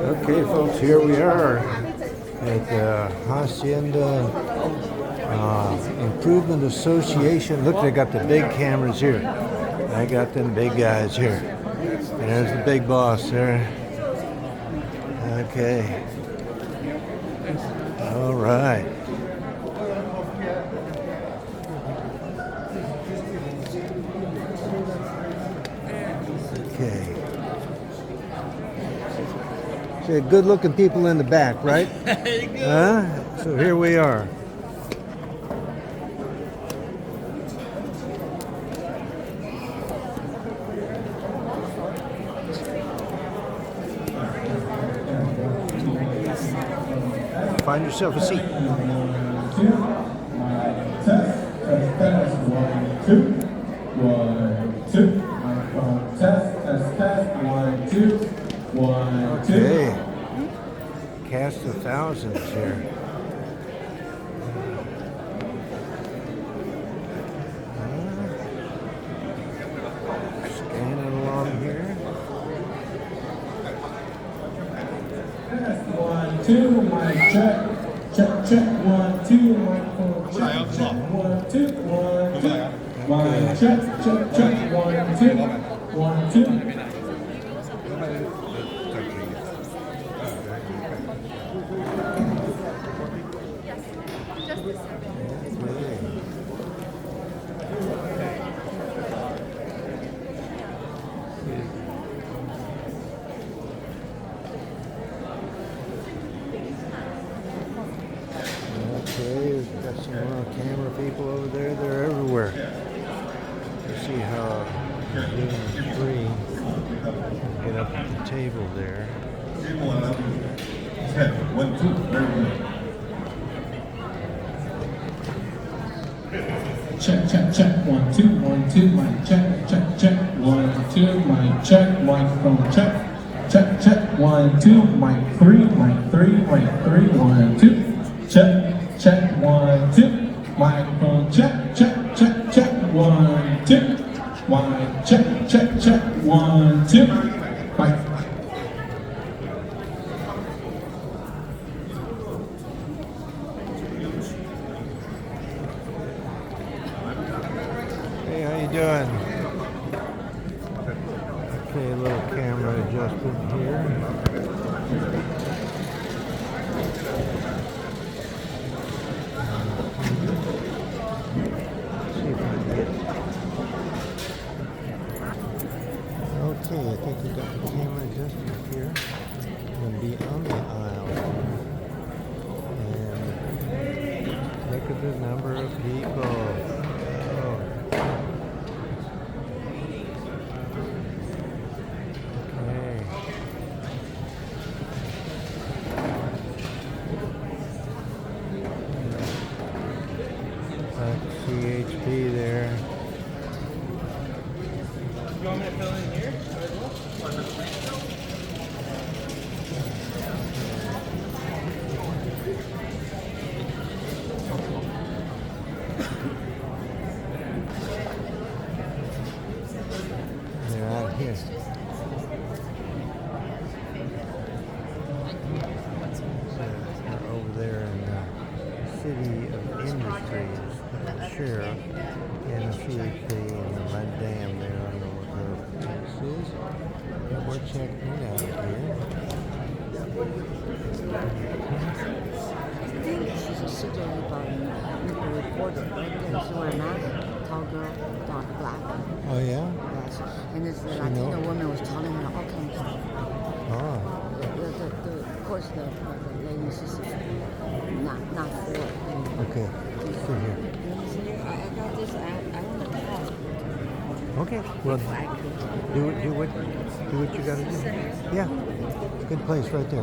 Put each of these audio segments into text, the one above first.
Okay, folks, here we are at the Hacienda Improvement Association. Look, they got the big cameras here. I got them big guys here. And there's the big boss there. Okay. All right. Okay. So good-looking people in the back, right? So here we are. Find yourself a seat. 1, 2. Okay. Cast of thousands here. Scanning along here. 1, 2, mic check. Check, 1, 2, microphone check. 1, 2, 1, 2. Mic check, 1, 2. 1, 2. We've got some more camera people over there. They're everywhere. You see how Zoom is free. Get up at the table there. Check, 1, 2, 1, 2, mic check, 1, 2, mic check, microphone check, 1, 2, mic 3, 1, 2, check, 1, 2, microphone check, 1, 2, mic check, 1, 2, mic. Hey, how you doing? Okay, a little camera adjustment here. Okay, I think we got the camera adjustment here. I'm going to be on the aisle. And look at the number of people. Oh. Okay. CHP there. You want me to fill in here? They're out here. They're over there in the City of Industries, the sheriff, and the CHP, and the madam there. I don't know what her place is. But we're checking it out here. I think she's a citizen reporter. Right there, she wears a mask, tall girl, dark black. Oh, yeah? Yes. And this Latino woman was telling her all kinds of stuff. Oh. Of course, the lady is not for it. Okay. See here. I got this. I want to call. Okay. Well, do what you got to do. Yeah. Good place right there.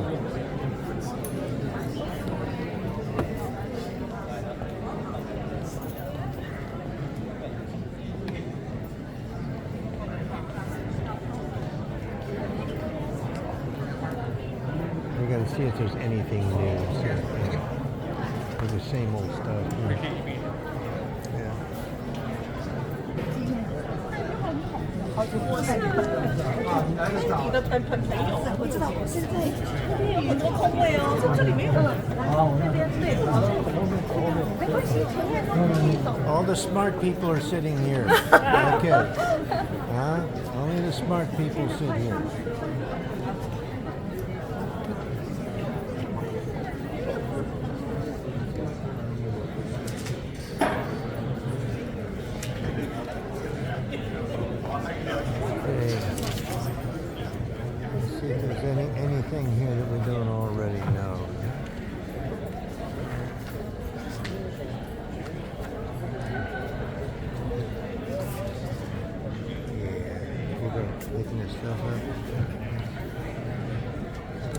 We got to see if there's anything new. It's the same old stuff. Yeah. 一个喷喷没有，我知道，我现在 All the smart people are sitting here. Okay. Huh? Only the smart people sit here. See if there's anything here that we don't already know. Yeah, people picking this stuff up.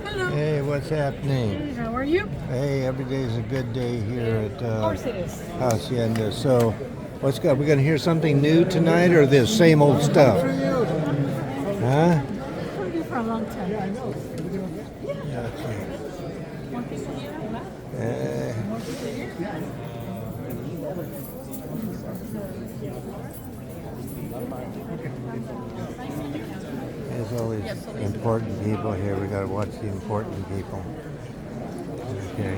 Hello. Hey, what's happening? How are you? Hey, every day's a good day here at Of course it is. Hacienda. So, what's good? We gonna hear something new tonight, or the same old stuff? Huh? I've you for a long time. Yeah, I know. Okay. Want people here? There's always important people here. We gotta watch the important people. Okay.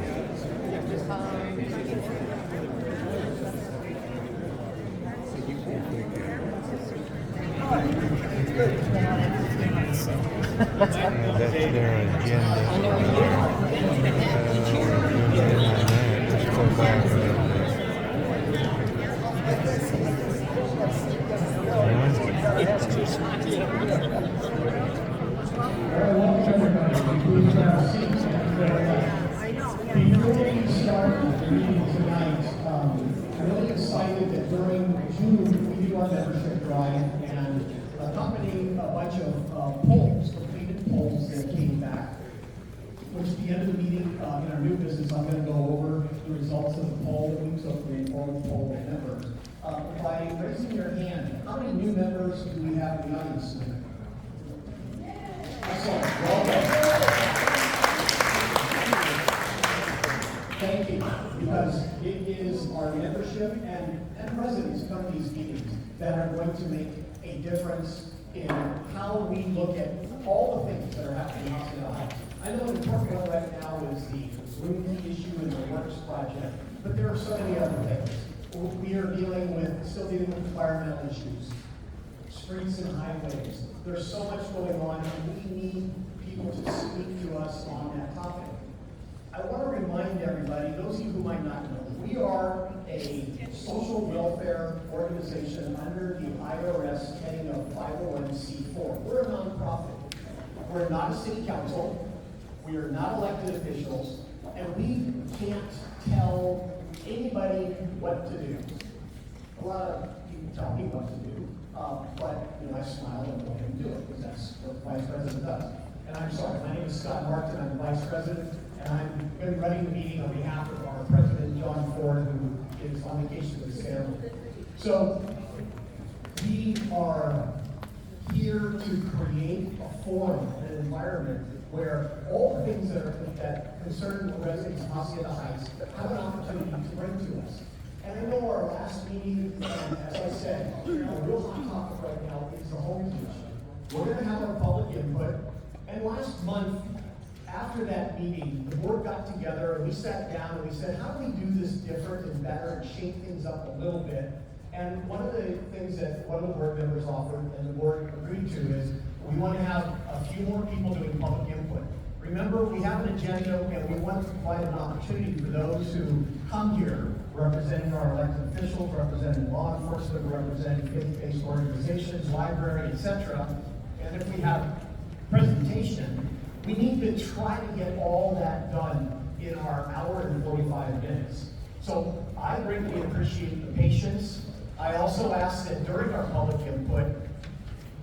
That's their agenda. Let's go back a little bit. Before we start the meeting tonight, I'm really excited that during June we do our membership drive, and accompanying a bunch of polls, completed polls that came back, which at the end of the meeting, in our new business, I'm going to go over the results of the poll that we took, the informed poll of members. By raising your hand, how many new members do we have in the audience tonight? Excellent. Well done. Thank you, because it is our membership and presidents come to these meetings that are going to make a difference in how we look at all the things that are happening in Hacienda Heights. I know the important one right now is the room key issue and the works project, but there are so many other things. We are still dealing with environmental issues, streets and highways. There's so much going on, and we need people to speak to us on that topic. I want to remind everybody, those of you who might not know, we are a social welfare organization under the IRS heading of 501c4. We're a nonprofit. We're not a city council. We are not elected officials, and we can't tell anybody what to do. A lot of people tell me what to do, but I smile and let them do it because that's what the vice president does. And I'm sorry, my name is Scott Martin. I'm the vice president. And I've been running the meeting on behalf of our president, John Ford, who is on vacation with his family. So we are here to create a forum, an environment where all the things that concern the residents of Hacienda Heights have an opportunity to bring to us. And I know our last meeting, as I said, the real hot topic right now is the homeless issue. We're going to have our public input. And last month, after that meeting, the board got together and we sat down and we said, how do we do this different and better and shake things up a little bit? And one of the things that one of the board members offered and the board agreed to is we want to have a few more people doing public input. Remember, we have an agenda and we want to provide an opportunity for those who come here representing our elected officials, representing law enforcement, representing faith-based organizations, library, etc. And if we have presentation, we need to try to get all that done in our hour and 45 minutes. So I greatly appreciate the patience. I also ask that during our public input,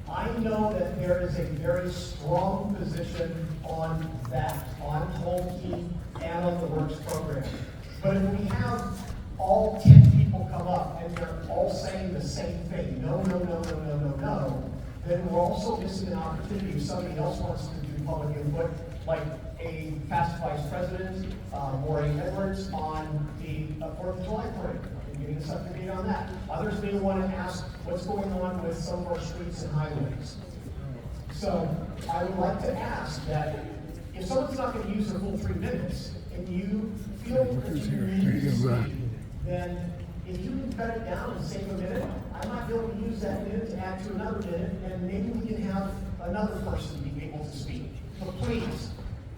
I know that there is a very strong position on that, on home key and on the works program. But if we have all 10 people come up and they're all saying the same thing, no, no, no, no, no, no, no, then we're also missing an opportunity if somebody else wants to do public input, like a past vice president, Maureen Edwards, on the 4th of July parade, and getting us up to date on that. Others may want to ask what's going on with some of our streets and highways. So I would like to ask that If someone's not gonna use their full 3 minutes, and you feel that you need to speak, then if you can cut it down and save a minute, I might be able to use that minute to add to another minute, and maybe we can have another person be able to speak. But please,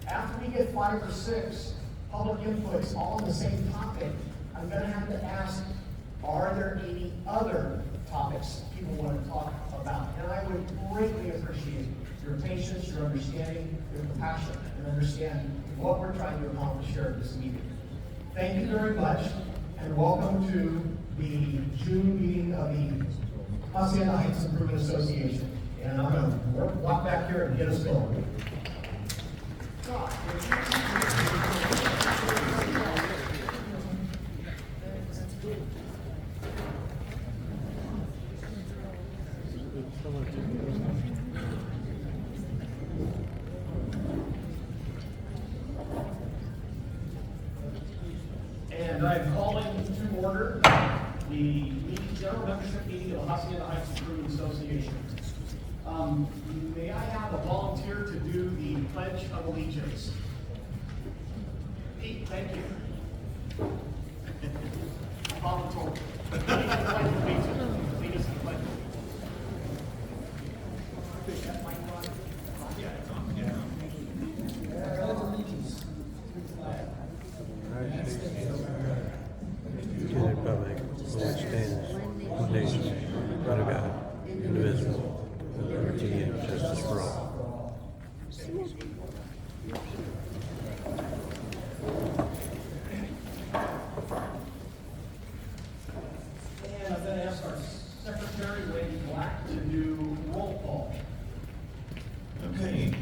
after we get 5 or 6 public inputs all on the same topic, I'm gonna have to ask, are there any other topics people want to talk about? And I would greatly appreciate your patience, your understanding, your compassion, and understand what we're trying to accomplish here at this meeting. Thank you very much, and welcome to the June meeting of the Hacienda Heights Improvement Association. And I'm gonna walk back here and get us going. And I'm calling to order the general membership meeting of the Hacienda Heights Improvement Association. May I have a volunteer to do the Pledge of Allegiance? Pete, thank you. Volunteer. Lead us in the pledge. Lead us in the pledge. To the republic for which stands one nation, under God, indivisible, with liberty and justice for all. And I'm going to ask our secretary, Lady Black, to do roll call. Okay,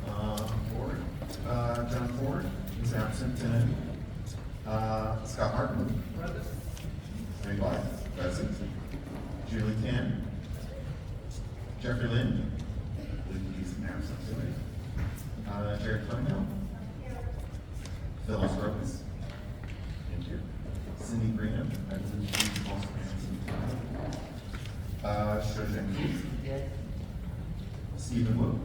Ford, John Ford is absent today. Scott Martin. Ray Black, present. Julie Tan. Jeffrey Lynn. He's absent today. Jared Fleming. Phyllis Rose. Thank you. Cindy Greenham, I believe she's also absent. Shoshan Keith. Stephen Wu.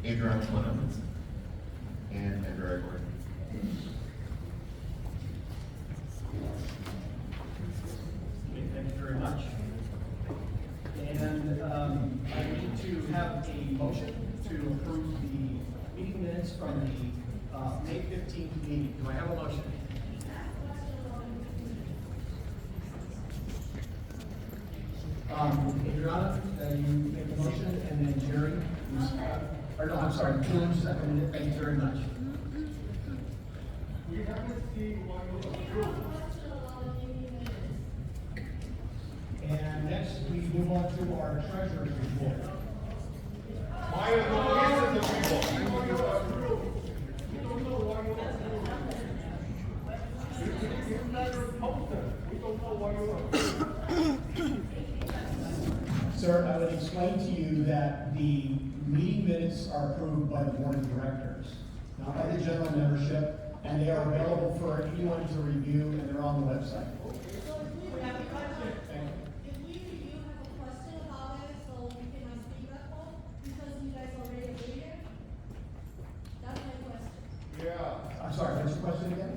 Adriana Clemens. And Andrea Gordon. Okay, thank you very much. And I need to have a motion to approve the meeting minutes from the May 15th meeting. Do I have a motion? Adriana, you make the motion, and then Jerry, or no, I'm sorry, Jim seconded it. Thank you very much. We haven't seen one approved. And next, we move on to our treasurer's report. Why are the reasons that we want? We want you to approve. We don't know why you want to approve. It's a matter of posting. We don't know why you want to approve. Sir, I would explain to you that the meeting minutes are approved by the board of directors, not by the general membership, and they are available for anyone to review, and they're on the website. If we review, have a question about it, so we can speak up, because you guys already agreed it? That's my question. Yeah. I'm sorry, what's your question again?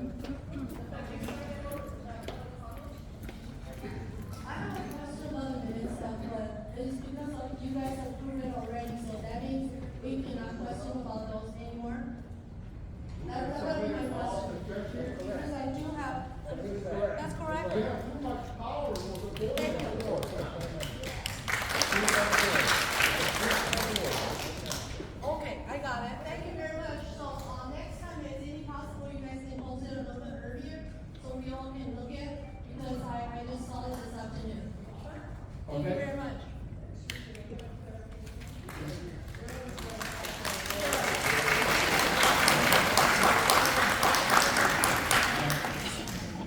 I have a question about the minutes stuff, but it's because of you guys approved it already, so that means we cannot question about those anymore? That's really my question. Because I do have, that's correct? We have too much power over the board. Thank you. Okay, I got it. Thank you very much. So, next time, is it possible you guys can post it a little bit earlier, so we all can look at it? Because I just saw it this afternoon. Thank you Okay. very much.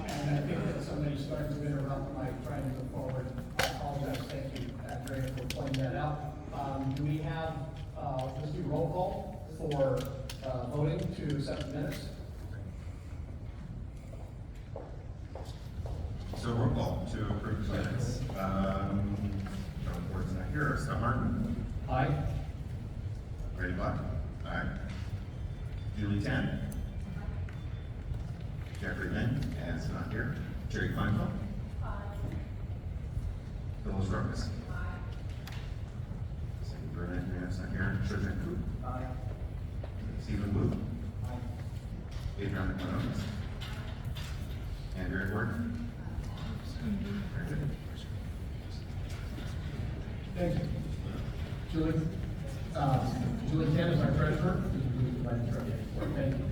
And I think that somebody's starting to interrupt my trying to move forward. I apologize, thank you, Andrea, for pointing that out. Do we have, let's do roll call for voting to accept the minutes? So roll call to approve the minutes. John Ford's not here. Scott Martin. Aye. Ray Black. Aye. Julie Tan. Jeffrey Lynn, as not here. Jerry Kleinfeld. Phyllis Rockus. Steve Burnett, as not here. Shojak Koo. Stephen Wu. Adrian McManus. Andrea Gordon. Very good. Thank you. Julie, Julie Tan is our treasurer. Thank you.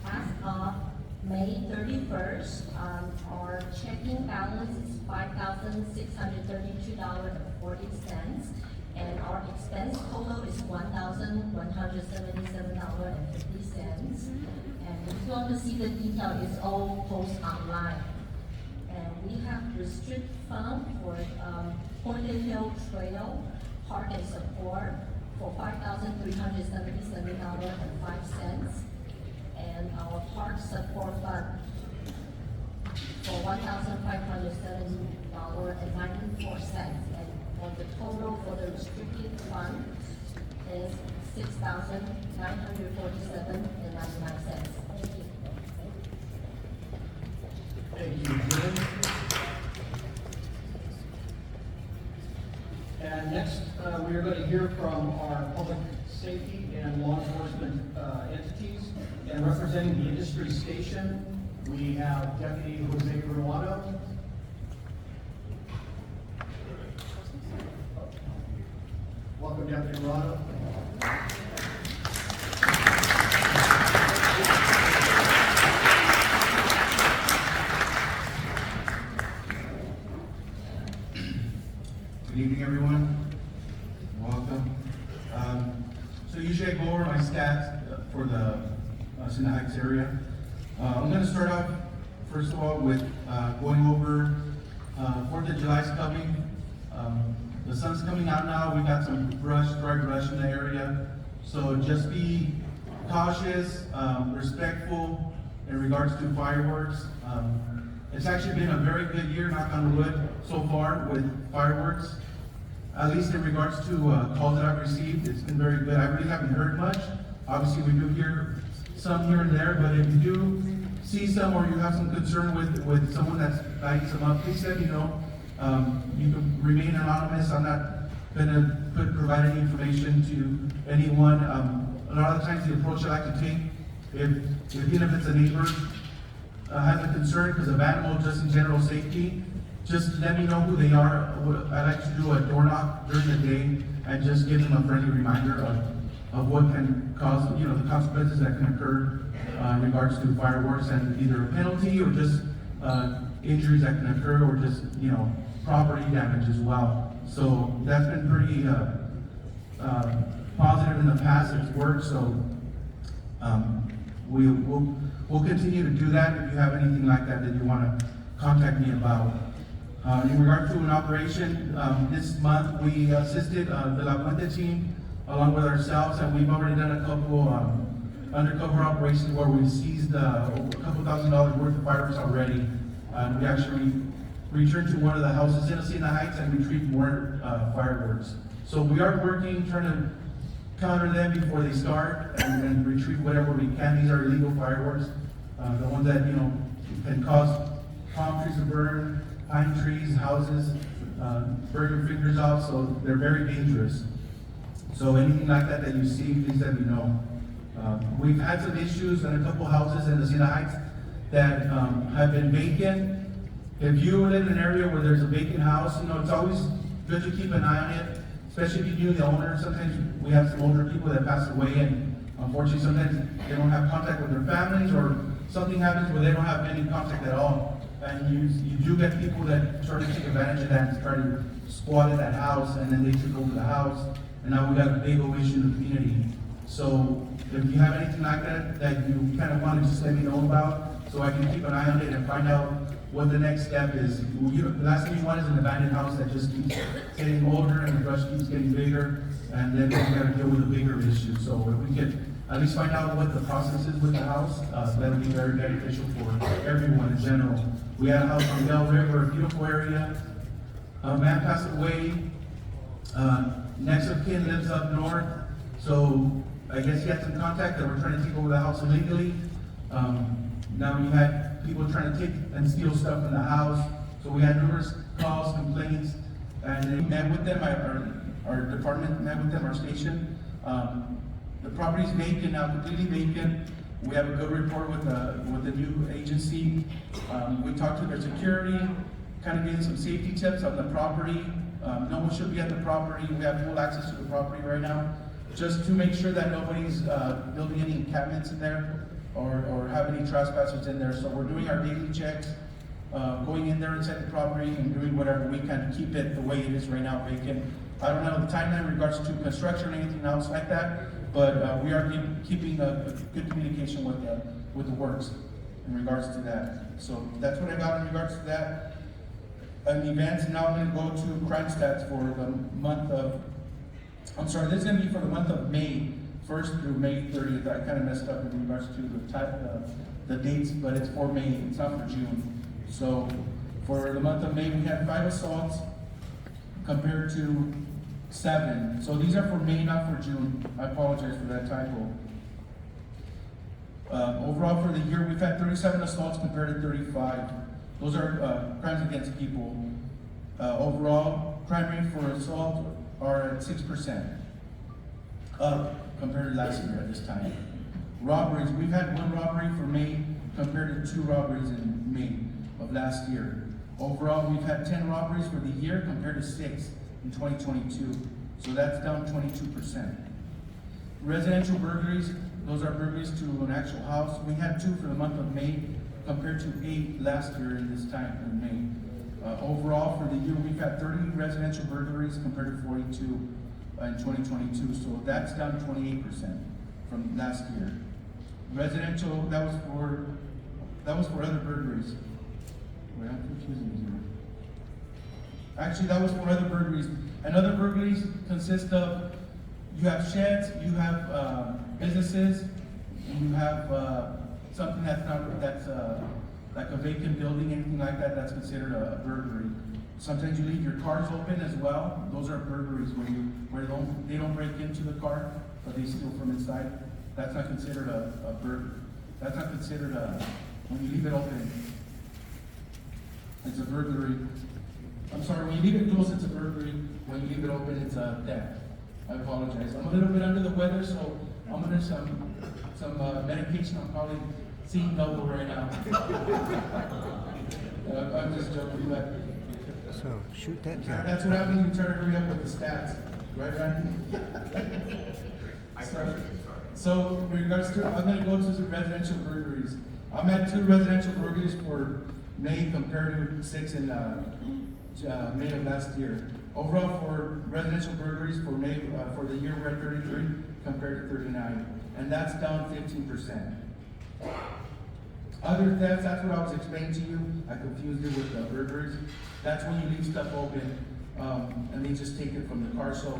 As of May 31st, our checking balance is $5,632.40, and our expense total is $1,177.50. And if you want to see the detail, it's all posted online. And we have restricted fund for Pointed Hill Trail Park and Support for $5,377.05, and our park support fund for $1,570.94, and for the total for the restricted fund is $6,947.99. Thank you. Thank you, Julie. And next, we are going to hear from our public safety and law enforcement entities. And representing the industry station, we have Deputy Jose Ruano. Welcome, Deputy Ruano. Good evening, everyone. Welcome. So usually I go over my stats for the Hacienda Heights area. I'm going to start off, first of all, with going over 4th of July's coming. The sun's coming out now. We got some dry brush in the area. So just be cautious, respectful in regards to fireworks. It's actually been a very good year, knock on wood, so far with fireworks. At least in regards to calls that I've received, it's been very good. I really haven't heard much. Obviously, we do hear some here and there, but if you do see some or you have some concern with someone that's lighting some up, please let me know. You can remain anonymous. I'm not going to provide any information to anyone. A lot of the times the approach I like to take, even if it's a neighbor, has a concern because of animal, just in general safety, just let me know who they are. I like to do a door knock during the day and just give them a friendly reminder of what can cause, the consequences that can occur in regards to fireworks, and either a penalty or just injuries that can occur, or just, property damage as well. So that's been pretty positive in the past. It's worked, so we'll continue to do that. If you have anything like that you want to contact me about. In regard to an operation, this month we assisted the La Puente team along with ourselves, and we've already done a couple undercover operations where we seized a couple $1,000s worth of fireworks already. We actually returned to one of the houses in Hacienda Heights and retrieved more fireworks. So we are working, trying to counter them before they start, and retrieve whatever we can. These are illegal fireworks, the ones that can cause palm trees to burn, pine trees, houses, burn your fingers off. So they're very dangerous. So anything like that you see, please let me know. We've had some issues in a couple houses in the Hacienda Heights that have been vacant. If you live in an area where there's a vacant house, it's always good to keep an eye on it, especially if you knew the owner. Sometimes we have some older people that pass away, and unfortunately sometimes they don't have contact with their families, or something happens where they don't have any contact at all. And you do get people that try to take advantage of that and try to squat in that house, and then they took over the house, and now we got a big old issue in the community. So if you have anything like that you kind of want to just let me know about, so I can keep an eye on it and find out what the next step is. The last thing you want is an abandoned house that just keeps getting older and the brush keeps getting bigger, and then we got to deal with a bigger issue. So if we can at least find out what the process is with the house, that would be very beneficial for everyone in general. We had a house on Bell River, a beautiful area. A man passed away. Next of kin lives up north, so I guess he had some contact that were trying to take over the house illegally. Now you had people trying to take and steal stuff in the house. So we had numerous calls, complaints, and we met with them. Our department met with them, our station. The property's vacant now, completely vacant. We have a good rapport with the new agency. We talked to their security, kind of getting some safety tips on the property. No one should be at the property. We have full access to the property right now, just to make sure that nobody's building any encampments in there or have any trespassers in there. So we're doing our daily checks, going in there inside the property and doing whatever we can to keep it the way it is right now, vacant. I don't know the timeline in regards to construction or anything else like that, but we are keeping a good communication with the works in regards to that. So that's what I got in regards to that. Events. Now I'm going to go to crime stats for the month of, this is going to be for the month of May 1st through May 30th. I kind of messed up in regards to the dates, but it's for May, it's not for June. So for the month of May, we had 5 assaults compared to 7. So these are for May, not for June. I apologize for that typo. Overall for the year, we've had 37 assaults compared to 35. Those are crimes against people. Overall, crime rate for assault are at 6%, up compared to last year at this time. Robberies, we've had 1 robbery for May compared to 2 robberies in May of last year. Overall, we've had 10 robberies for the year compared to 6 in 2022. So that's down 22%. Residential burglaries, those are burglaries to an actual house. We had 2 for the month of May compared to 8 last year in this time in May. Overall, for the year, we've had 30 residential burglaries compared to 42 in 2022. So that's down 28% from last year. Residential, that was for other burglaries. Wait, I'm confusing you here. Actually, that was for other burglaries. And other burglaries consist of, you have sheds, you have businesses, and you have something that's like a vacant building, anything like that, that's considered a burglary. Sometimes you leave your cars open as well. Those are burglaries where they don't break into the car, but they steal from inside. That's not considered a burglary. That's not considered when you leave it open, it's a burglary. I'm sorry, when you leave it closed, it's a burglary. When you leave it open, it's a theft. I apologize. I'm a little bit under the weather, so I'm under some medication. I'm probably seeing double right now. I'm just joking, but So shoot that down. that's what happens when you try to hurry up with the stats, right, Randy? So, in regards to, I'm going to go to the residential burglaries. I'm at 2 residential burglaries for May compared to 6 in May of last year. Overall, for residential burglaries for May, for the year, we're at 33 compared to 39, and that's down 15%. Other thefts, that's what I was explaining to you. I confused it with the burglaries. That's when you leave stuff open, and they just take it from the car. So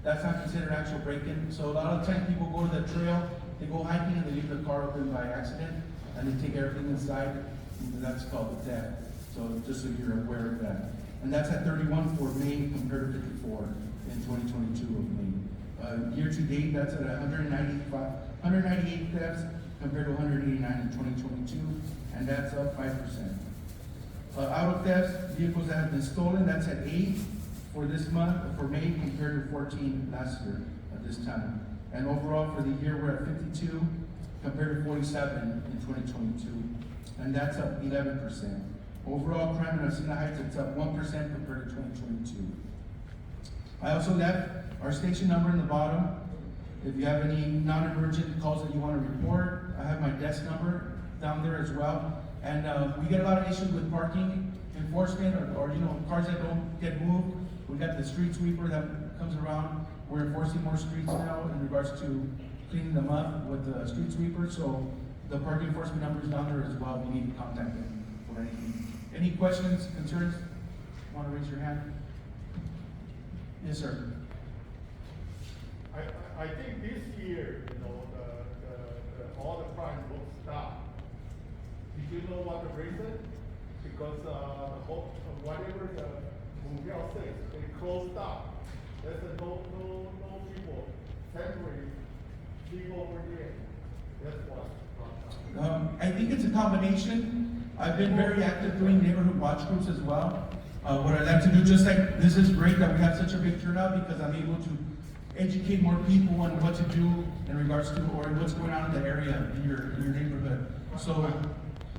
that's not considered actual break-in. So a lot of times people go to the trail, they go hiking, and they leave the car open by accident, and they take everything inside. And that's called a theft. So just so you're aware of that. And that's at 31 for May compared to 54 in 2022 of May. Year to date, that's at 198 thefts compared to 189 in 2022, and that's up 5%. Out of thefts, vehicles that have been stolen, that's at 8 for this month, for May, compared to 14 last year at this time. And overall for the year, we're at 52 compared to 47 in 2022, and that's up 11%. Overall crime in Hacienda Heights, it's up 1% compared to 2022. I also left our station number in the bottom. If you have any non-emergent calls that you want to report, I have my desk number down there as well. And we get a lot of issues with parking enforcement or cars that don't get moved. We got the street sweeper that comes around. We're enforcing more streets now in regards to cleaning them up with the street sweeper. So the parking enforcement number is down there as well. We need to contact them for anything. Any questions, concerns? Want to raise your hand? Yes, sir. I think this year, all the crime will stop. Did you know what the reason? because, whatever the hotel says, they closed up. There's no people, temporary people over there. That's what. I think it's a combination. I've been very active doing neighborhood watch groups as well. What I like to do, just like this is great that we have such a big turnout because I'm able to educate more people on what to do in regards to or what's going on in the area in your neighborhood. So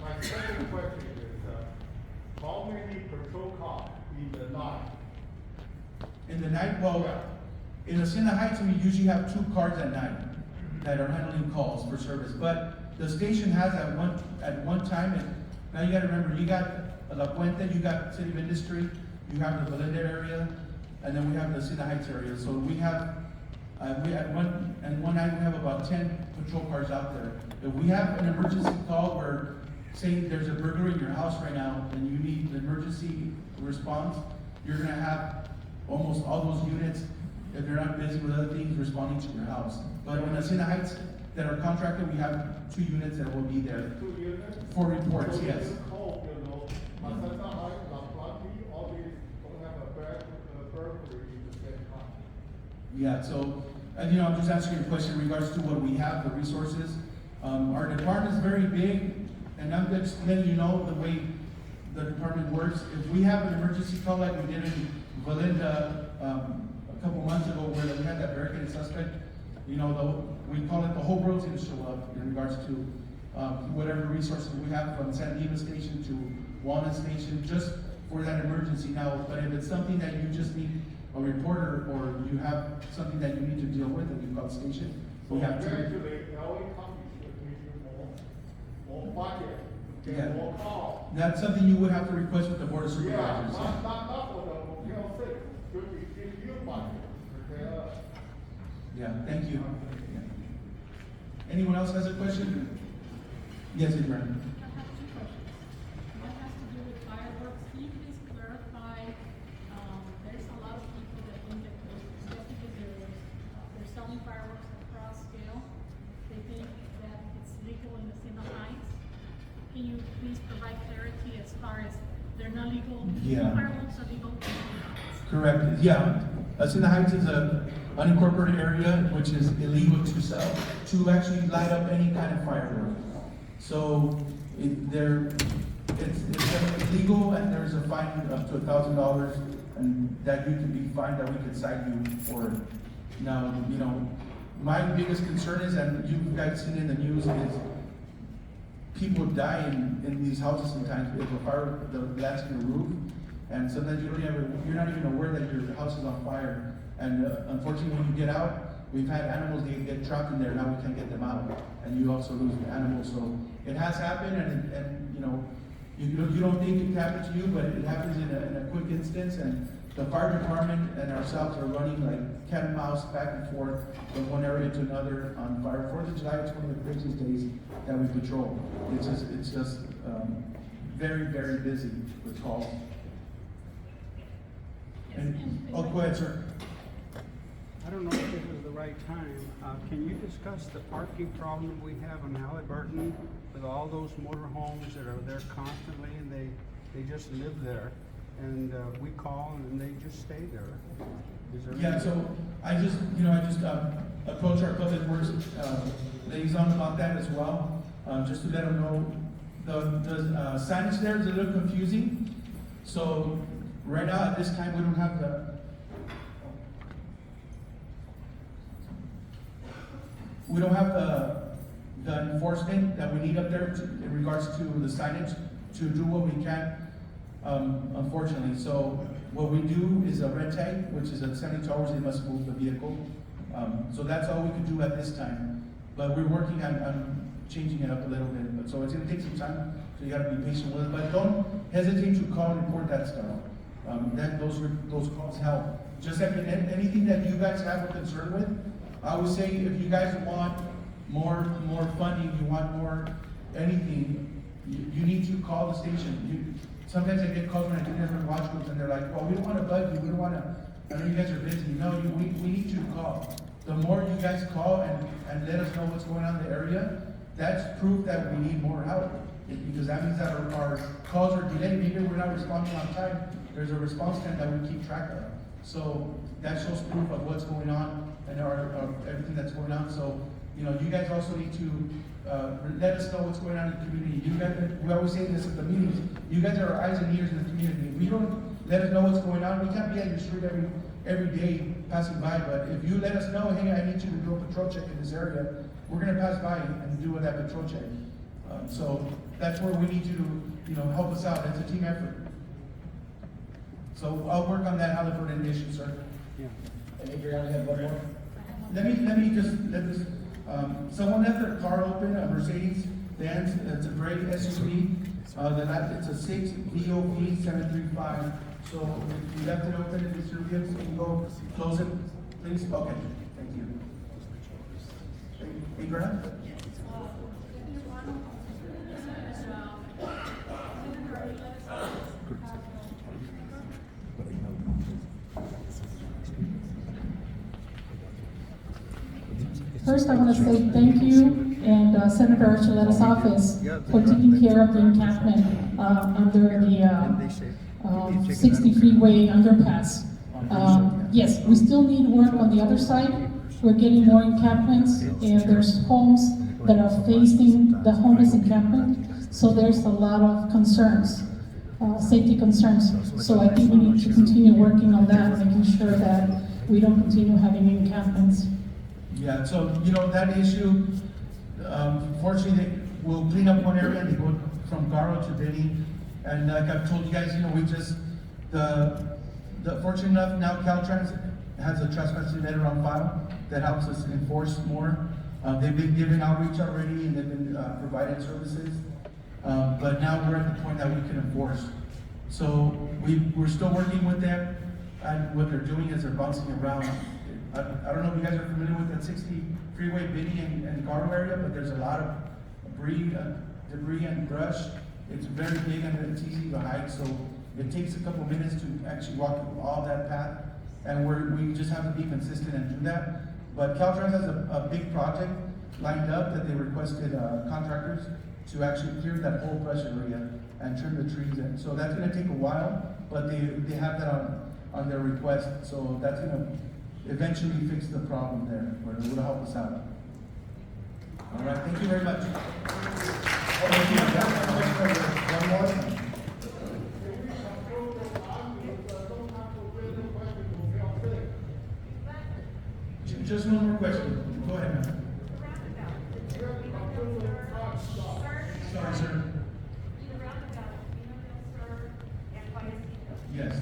my second question is, how many patrol cars in the night? in the night, well, in Hacienda Heights, we usually have 2 cars at night that are handling calls for service. But the station has at one time, and now you gotta remember, you got La Puente, you got City of Industry, you have the Valinda area, and then we have the Hacienda Heights area. So we have, one night we have about 10 patrol cars out there. If we have an emergency call where, say there's a burglary in your house right now and you need an emergency response, you're gonna have almost all those units, if they're not busy with other things, responding to your house. But in Hacienda Heights that are contracted, we have 2 units that will be there 2 units? for reports, So yes. you call, Hacienda Heights, La Plata, all these don't have a burglary in the same time. Yeah, so, I'm just answering your question in regards to what we have, the resources. Our department is very big, and I'm just letting you know the way the department works. If we have an emergency call like we did in Valinda, a couple months ago where we had that barricaded suspect, we call it the whole world's gonna show up in regards to whatever resources we have from San Diego Station to Walnut Station, just for that emergency now. But if it's something that you just need a reporter or you have something that you need to deal with and you call the station, we have to. Eventually, LA County should give you more budget, Yeah. more calls. That's something you would have to request with the board of Yeah, supervisors. not for the hotel six, should be give you budget, okay? Yeah, thank you. Yeah. Anyone else has a question? Yes, Adrian. I have 2 questions. One has to do with fireworks. Can you please clarify, there's a lot of people that think that just because they're selling fireworks across scale, they think that it's legal in the Hacienda Heights. Can you please provide clarity as far as they're not legal? Yeah. Fireworks are legal in the Hacienda Heights. Correct, yeah. Hacienda Heights is a unincorporated area which is illegal to sell, to actually light up any kind of firework. So it's illegal and there's a fine up to $1,000 and that you can be fined, that we can cite you for it. Now, my biggest concern is, and you guys seen in the news, is people die in these houses sometimes if a fire blasts in the roof. And sometimes you're not even aware that your house is on fire. And unfortunately, when you get out, we've had animals that get trapped in there. Now we can't get them out, and you also lose the animals. So it has happened, and you don't think it happened to you, but it happens in a quick instance. And the fire department and ourselves are running like cat and mouse back and forth from one area to another on fire. 4th of July is one of the craziest days that we patrol. It's just very, very busy with calls. Go ahead, sir. I don't know if this is the right time. Can you discuss the parking problem we have on Halliburton with all those motorhomes that are there constantly and they just live there? And we call and they just stay there. Is there Yeah, so I just approached our public works liaison about that as well, just to let them know the signage there is a little confusing. So right now at this time we don't have the enforcement that we need up there in regards to the signage to do what we can. Unfortunately, so what we do is a red tag, which is at 70 hours they must move the vehicle. So that's all we can do at this time. But we're working on changing it up a little bit. But so it's going to take some time. So you got to be patient with it. But don't hesitate to call and report that stuff. Those calls help. Just like anything that you guys have a concern with, I would say if you guys want more funding, you want more anything, you need to call the station. Sometimes I get calls when I do different watch groups and they're like, well, we don't want to bug you, we don't want to, I know you guys are busy. No, we need you to call. The more you guys call and let us know what's going on in the area, that's proof that we need more help. Because that means that our calls are delayed, even if we're not responding on time, there's a response time that we keep track of. So that shows proof of what's going on and everything that's going on. So, you guys also need to let us know what's going on in the community. You guys, we always say this at the meetings, you guys are our eyes and ears in the community. If you don't let us know what's going on, we can't be at your street every day passing by, but if you let us know, hey, I need you to do a patrol check in this area, we're gonna pass by and do that patrol check. So that's where we need you to, help us out. It's a team effort. So I'll work on that Halliburton issue, sir. Yeah. And Adriana had one more? Let me just, someone left their car open, a Mercedes Benz, it's a gray SUV. It's a 6 DOV 735. So if you left it open, if it's your vehicle, can you go close it, please? Okay, thank you. Adriana? First, I want to say thank you and Senator Archuleta's office for taking care of the encampment under the 60 freeway underpass. Yes, we still need work on the other side. We're getting more encampments, and there's homes that are facing the homeless encampment. So there's a lot of concerns, safety concerns. So I think we need to continue working on that, making sure that we don't continue having encampments. Yeah, so, that issue, fortunately, we'll clean up one area and they go from Garo to Benny. And like I've told you guys, we just, fortunate enough, now Caltrans has a trespassing letter on file that helps us enforce more. They've been given outreach already and they've been providing services. But now we're at the point that we can enforce. So we're still working with them, and what they're doing is they're bouncing around. I don't know if you guys are familiar with that 60 freeway Benny and Garo area, but there's a lot of debris and brush. It's very big and it's easy to hike, so it takes a couple minutes to actually walk through all that path, and we just have to be consistent and do that. But Caltrans has a big project lined up that they requested contractors to actually clear that whole brush area and trim the trees in. So that's gonna take a while, but they have that on their request, so that's gonna eventually fix the problem there, or it will help us out. All right, thank you very much. One more? Just one more question. Go ahead, ma'am. Sorry, sir. Yes.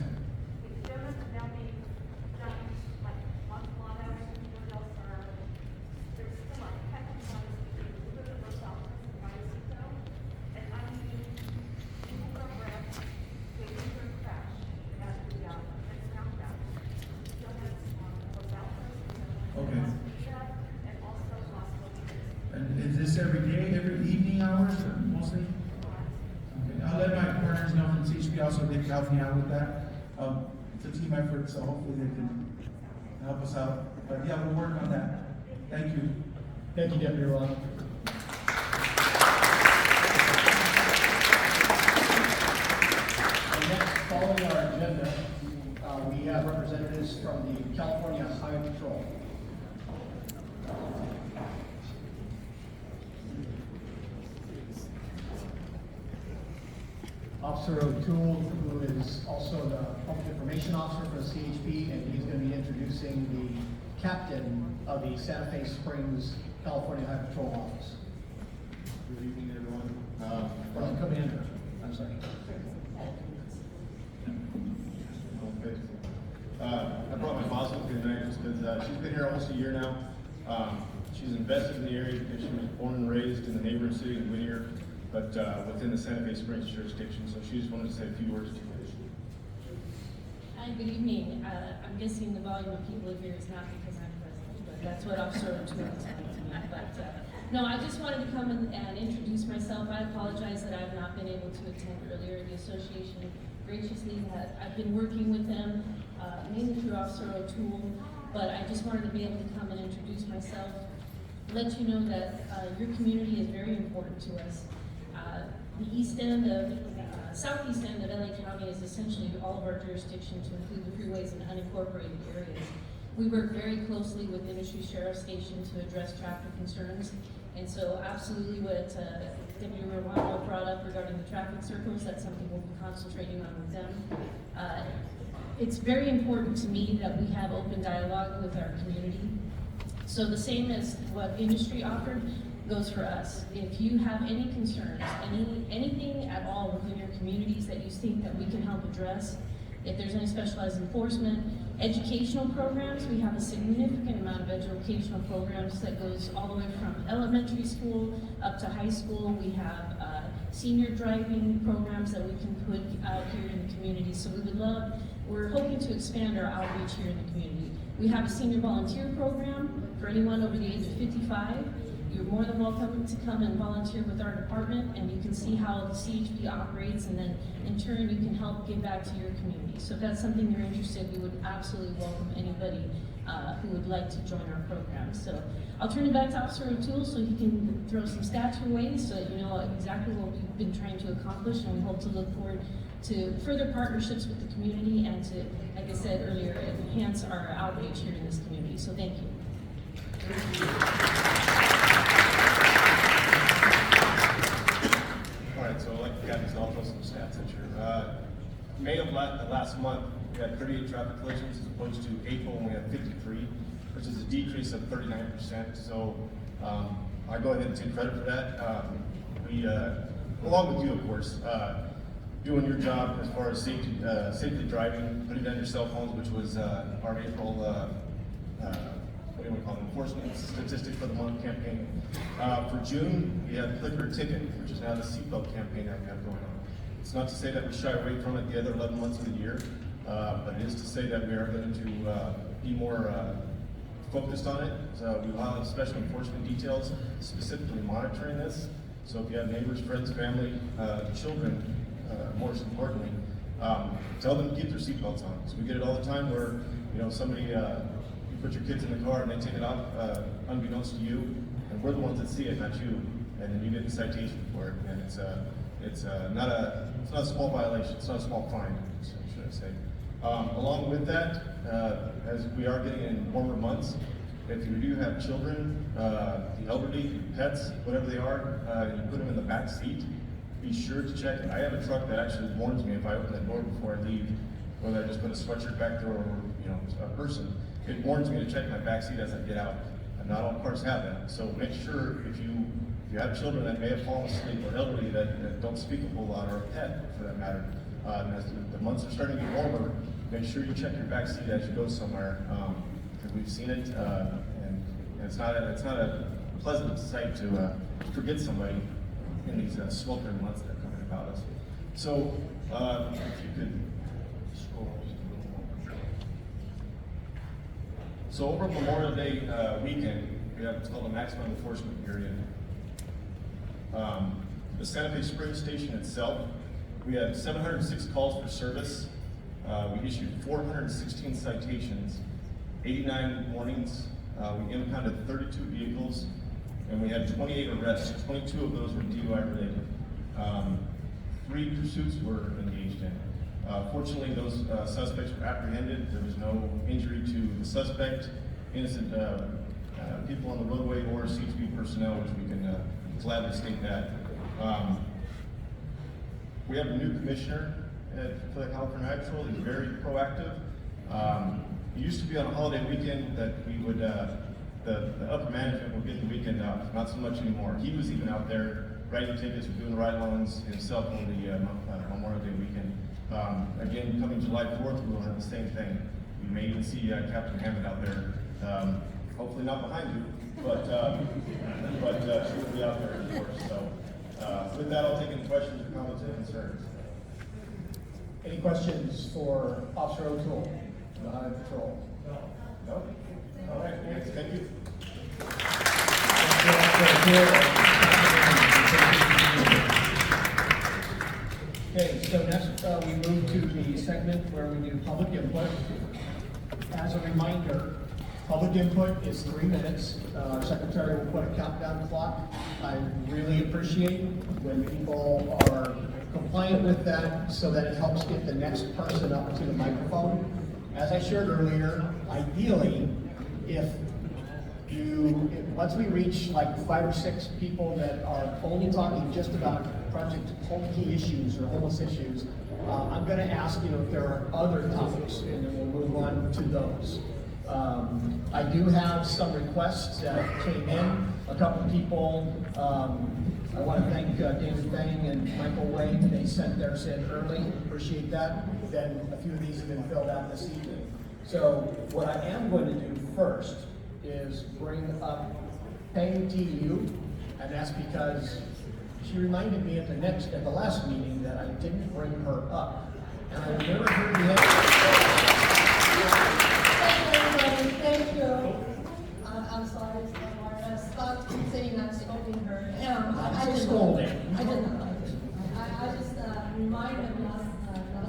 Okay. And is this every day, every evening hours, or mostly? Okay. I'll let my partners know from CHP also, they can help me out with that. It's a team effort, so hopefully they can help us out. But yeah, we'll work on that. Thank you. Thank you, Deputy Ron. Next, following our agenda, we have representatives from the California Highway Patrol. Officer O'Toole, who is also the Public Information Officer for the CHP, and he's going to be introducing the captain of the Santa Fe Springs, California Highway Patrol Office. Good evening, everyone. Commander, I'm sorry. Okay. I brought my boss up here tonight just because she's been here almost a year now. She's invested in the area because she was born and raised in the neighboring city of Whittier, but within the Santa Fe Springs jurisdiction. So she just wanted to say a few words to you. Hi, good evening. I'm guessing the volume of people here is not because I'm president, but that's what Officer O'Toole is telling me. But no, I just wanted to come and introduce myself. I apologize that I've not been able to attend earlier. The association graciously I've been working with them, mainly through Officer O'Toole, but I just wanted to be able to come and introduce myself, let you know that your community is very important to us. The east end of, southeast end of LA County is essentially all of our jurisdiction to include the freeways and unincorporated areas. We work very closely with Industry Sheriff Station to address traffic concerns. And so absolutely what Deputy Romano brought up regarding the traffic circles, that's something we'll be concentrating on with them. It's very important to me that we have open dialogue with our community. So the same as what industry offered goes for us. If you have any concerns, anything at all within your communities that you think that we can help address, if there's any specialized enforcement, educational programs, we have a significant amount of educational programs that goes all the way from elementary school up to high school. We have senior driving programs that we can put out here in the community. So we're hoping to expand our outreach here in the community. We have a senior volunteer program for anyone over the age of 55. You're more than welcome to come and volunteer with our department, and you can see how the CHP operates, and then in turn you can help give back to your community. So if that's something you're interested in, we would absolutely welcome anybody who would like to join our program. So I'll turn it back to Officer O'Toole so he can throw some stats your way so that you know exactly what we've been trying to accomplish, and we hope to look forward to further partnerships with the community and to, like I said earlier, enhance our outreach here in this community. So thank you. All right, so like the guys, I'll throw some stats at you. May of last month, we had 38 traffic collisions as opposed to April when we had 53, which is a decrease of 39%. So I go ahead and take credit for that. We, along with you, of course, doing your job as far as safely driving, putting down your cell phones, which was our April, what do you want to call it, enforcement statistic for the month campaign. For June, we had Clicker Ticket, which is now the seatbelt campaign that we have going on. It's not to say that we shy away from it the other 11 months of the year, but it is to say that we are going to be more focused on it. So we will have special enforcement details specifically monitoring this. So if you have neighbors, friends, family, children, most importantly, tell them to keep their seatbelts on. So we get it all the time where, you know, somebody, you put your kids in the car and they take it off unbeknownst to you, and we're the ones that see it, not you, and then you get a citation for it. And it's not a small violation, it's not a small fine, should I say. Along with that, as we are getting in warmer months, if you do have children, the elderly, pets, whatever they are, and you put them in the back seat, be sure to check it. I have a truck that actually warns me if I open the door before I leave, whether I just put a sweatshirt back there or, you know, a person. It warns me to check my back seat as I get out. And not all cars have that. So make sure if you have children that may have fallen asleep or elderly that don't speak a whole lot, or a pet for that matter, as the months are starting to get warmer, make sure you check your back seat as you go somewhere, because we've seen it, and it's not a pleasant sight to forget somebody in these sweltering months that are coming about us. So if you could scroll just a little more. So over Memorial Day weekend, we have what's called a maximum enforcement period. The Santa Fe Springs station itself, we had 706 calls for service. We issued 416 citations, 89 warnings. We impounded 32 vehicles, and we had 28 arrests. 22 of those were DUI related. 3 pursuits were engaged in. Fortunately, those suspects were apprehended. There was no injury to the suspect, innocent people on the roadway, or CHP personnel, which we can gladly state that. We have a new commissioner for the California Highway Patrol. He's very proactive. It used to be on a holiday weekend that we would, the upper management would get the weekend off. Not so much anymore. He was even out there writing tickets or doing ride-alongs himself on the Memorial Day weekend. Again, coming July 4th, we will have the same thing. You may even see Captain Hammond out there. Hopefully not behind you, but she will be out there, of course. So with that, I'll take any questions or comments and concerns. Any questions for Officer O'Toole, the Highway Patrol? No? All right, thank you. Okay, so next we move to the segment where we do public input. As a reminder, Public input is 3 minutes. Our secretary will put a countdown clock. I really appreciate when people are compliant with that so that it helps get the next person up to the microphone. As I shared earlier, ideally, once we reach like 5 or 6 people that are only talking just about project home key issues or homeless issues, I'm going to ask if there are other topics, and then we'll move on to those. I do have some requests that came in. A couple people, I want to thank David Fang and Michael Wayne. They sent theirs in early. Appreciate that. Then a few of these have been filled out this evening. So what I am going to do first is bring up Fay Tee Yu, and that's because she reminded me at the last meeting that I didn't bring her up, and I never heard the Thank you, everybody. Thank you. I'm sorry, Scott keeps saying I'm scolding her. I did scolding. I did not. I just reminded last month that I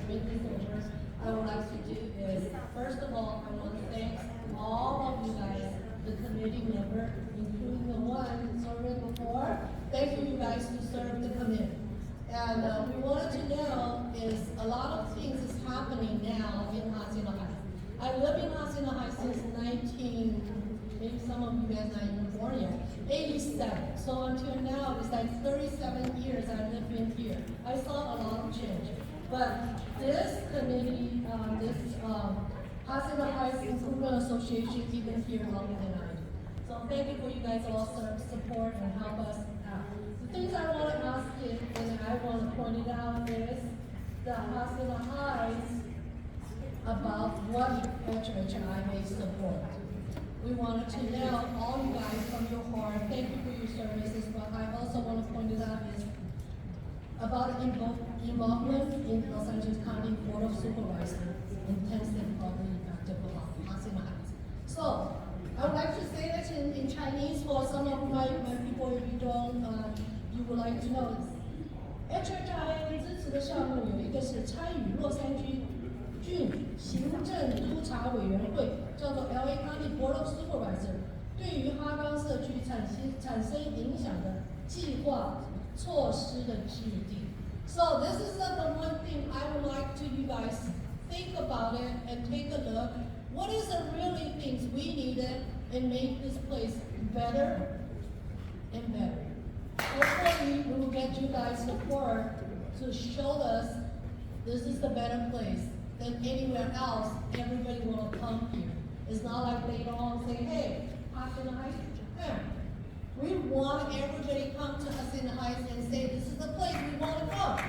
made this over. I would like to do is, first of all, I want to thank all of you guys, the committee member, including the one serving before. Thank you guys who served the committee. And we wanted to know is a lot of things is happening now in Hacienda Heights. I lived in Hacienda Heights since maybe some of you guys not even born yet, 87. So until now, it's like 37 years I lived in here. I saw a lot of change. But this committee, Hacienda Heights Improvement Association, even here longer than I do. So thank you for you guys all support and help us out. The things I want to ask you, and I want to point it out, is the Hacienda Heights about what HHI may support. We wanted to know all you guys from your heart. Thank you for your services, but I also want to point it out is about involvement in Los Angeles County Board of Supervisors, intensive probably effective Hacienda Heights. So I would like to say that in Chinese for some of my people, if you don't, you would like to know this. HHI 支持的项目有一个是参与洛杉矶郡行政督察委员会，叫做 LA County Board of Supervisor， 对于哈冈社区产生影响的计划措施的制定。So this is the one thing I would like to you guys think about it and take a look. What is the really things we needed and make this place better and better? Hopefully we will get you guys support to show us this is the better place than anywhere else. Everybody will come here. It's not like they don't say, hey, Hacienda Heights, we want everybody to come to Hacienda Heights and say this is the place we want to come.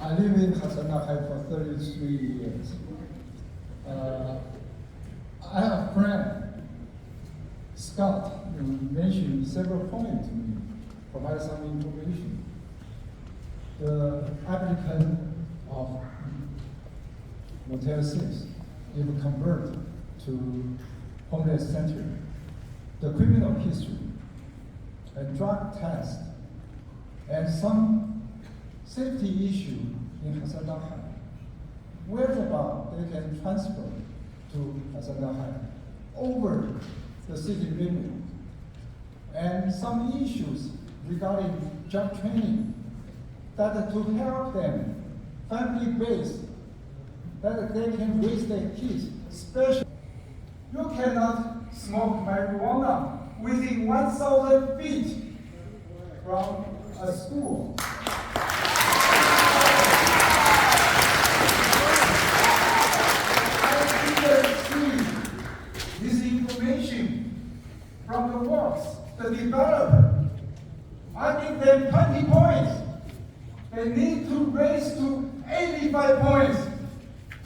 I live in Hacienda Heights for 33 years. I have a friend, Scott, who mentioned several points to me, provide some information. The applicant of Motel 6, if converted to homeless center, the criminal history, a drug test, and some safety issue in Hacienda Heights. Whereabout they can transfer to Hacienda Heights over the city limit. And some issues regarding job training that to help them family-based, that they can raise their kids, especially. You cannot smoke marijuana within 1,000 feet from a school. I see this information from the works the developer. I give them 20 points. They need to raise to 85 points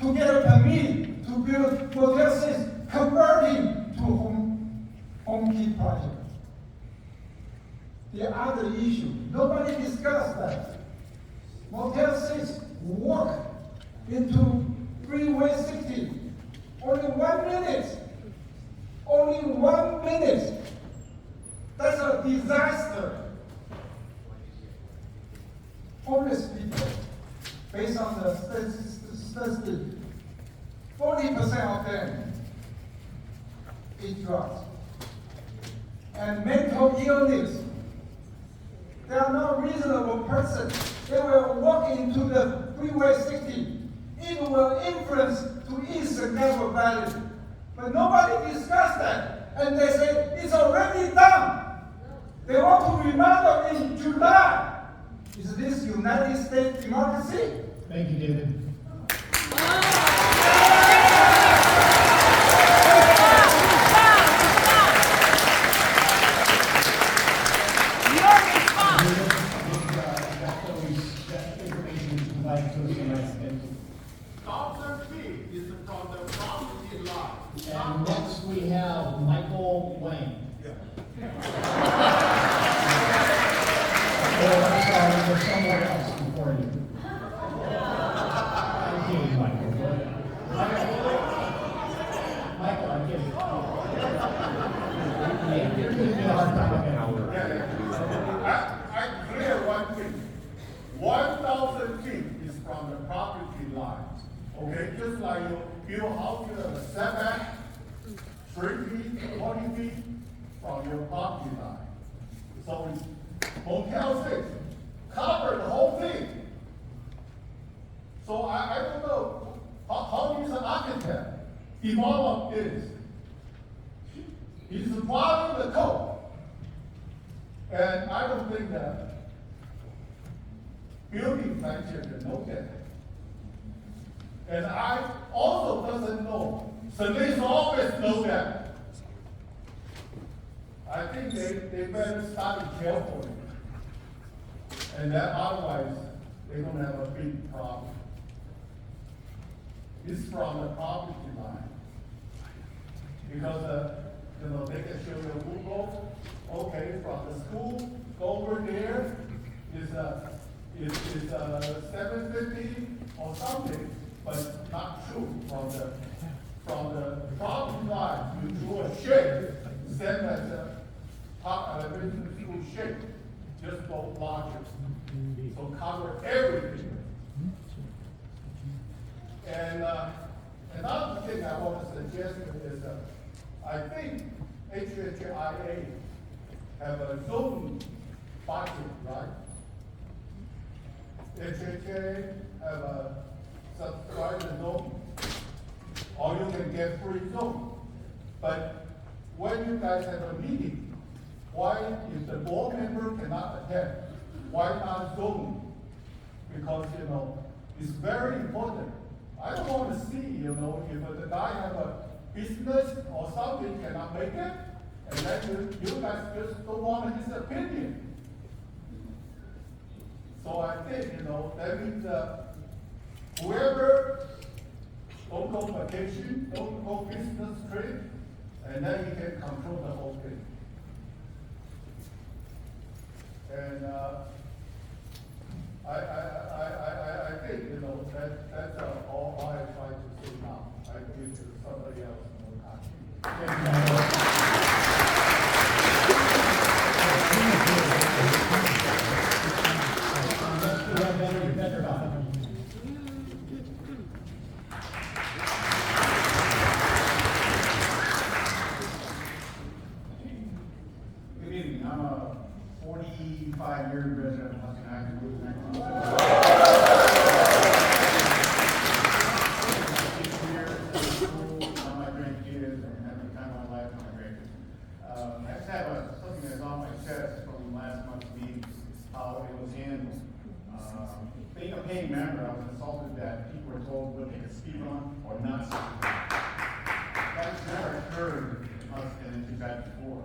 to get a permit to build Motel 6, converting to home key project. The other issue, nobody discussed that. Motel 6 walk into Freeway 60, only 1 minute. Only 1 minute. That's a disaster. Homeless people, based on the statistics, 40% of them eat drugs. And mental illness. They are not reasonable persons. They will walk into the Freeway 60. It will influence to East and Napa Valley. But nobody discussed that. And they say it's already done. They want to remodel in July. Is this United States democracy? Thank you, David. And next we have Michael Wayne. Oh, I'm sorry, there's someone else before you. Thank you, Michael. Michael, I get it. You're giving me a hard time again. I clear one thing. 1,000 feet is from the property line. Okay, just like you build house, you have a setback, 3 feet, 20 feet from your property line. So it's Motel 6, cover the whole thing. So I don't know, how is an architect develop this? He's following the code. And I don't think that building manager can know that. And I also doesn't know, Solis always know that. I think they better study carefully. And that otherwise, they're gonna have a big problem. It's from the property line. Because, they can show you Google, okay, from the school, go over there, is 750 or something, but not true. From the property line, you drew a shape, same as a business school shape, just go larger. So cover everything. And another thing I want to suggest is, I think HHIA have a zoning budget, right? HHA have a subscriber zone, or you can get free zone. But when you guys have a meeting, why, if the board member cannot attend, why not zone? Because, it's very important. I don't want to see, if the guy have a business or something cannot make it, and then you guys just don't want his opinion. So I think, that means whoever don't go vacation, don't go business trip, and then you can control the whole thing. And I think, that's all I try to say now. I give to somebody else more time. Good evening. I'm a 45-year resident of Hacienda. Being a paying member, I was insulted that people were told what they could speak on or not speak on. That's never occurred in us in 2004.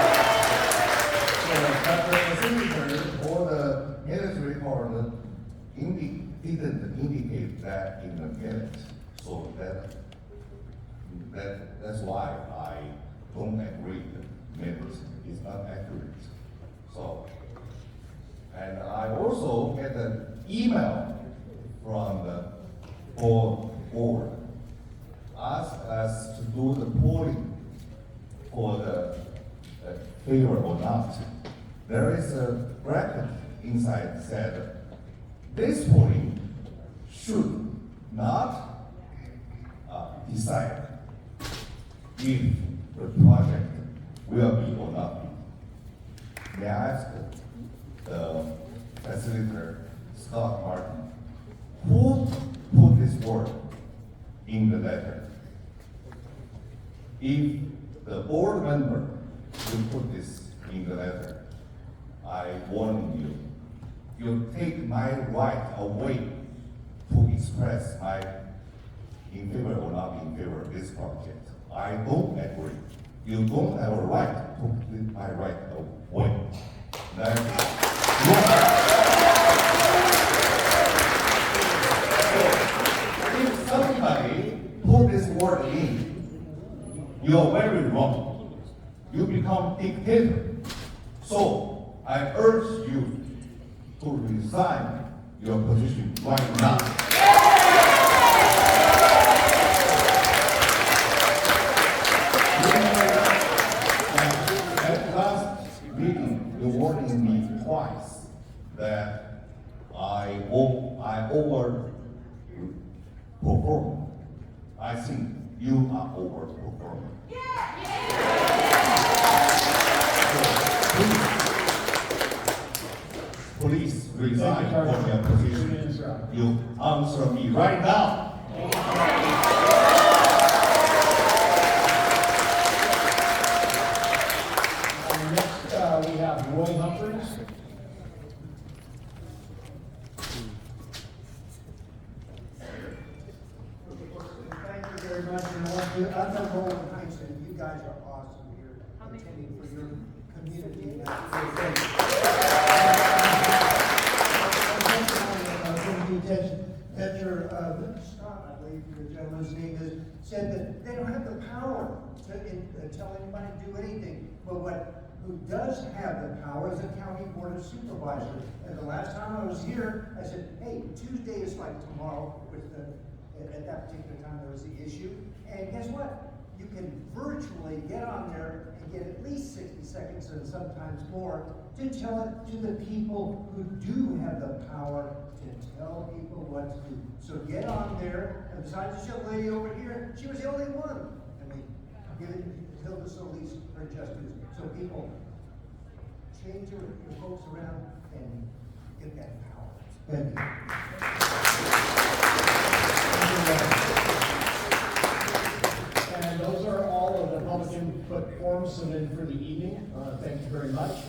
didn't indicate that in the minute, so that's why I don't agree the minute is not accurate. So, and I also get an email from the board ask us to do the polling for the favor or not. There is a bracket inside said this polling should not decide if the project will be or not be. May I ask the facilitator, Scott Martin, who put this word in the letter? If the board member will put this in the letter, I warn you, you take my right away to express my in favor or not in favor of this project. I don't agree. You don't have a right to put my right away. If somebody put this word in, you're very wrong. You become dictator. So I urge you to resign your position right now. At last meeting, you warned me twice that I overperform. I think you are overperforming. Please resign from your position. You answer me right now. Next, we have Roy Humphreys. Thank you very much. And I want to, I'm from Rolling Heights, and you guys are awesome here, attending for your community. That your, Scott, I believe your gentleman's name is, said that they don't have the power to tell anybody to do anything. But who does have the power is the county board of supervisors. And the last time I was here, I said, hey, Tuesday is like tomorrow, with at that particular time there was the issue. And guess what? You can virtually get on there and get at least 60 seconds and sometimes more to tell it to the people who do have the power to tell people what to do. So get on there, and besides the young lady over here, she was the only one. I mean, give it Hilda Solis her just due. So people, change your folks around and get that power. Thank you. And those are all of the public input forms submitted for the evening. Thank you very much.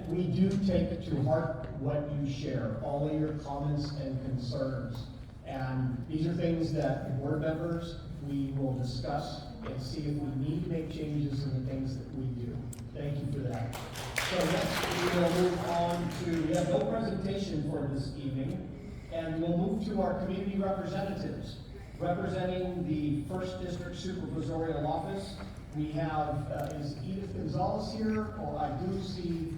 We do take to heart what you share, all of your comments and concerns. And these are things that the board members, we will discuss and see if we need to make changes in the things that we do. Thank you for that. So next, we will move on to, we have no presentation for this evening, and we'll move to our community representatives. Representing the 1st District Supervisorial Office, we have, is Edith Gonzalez here, or I do see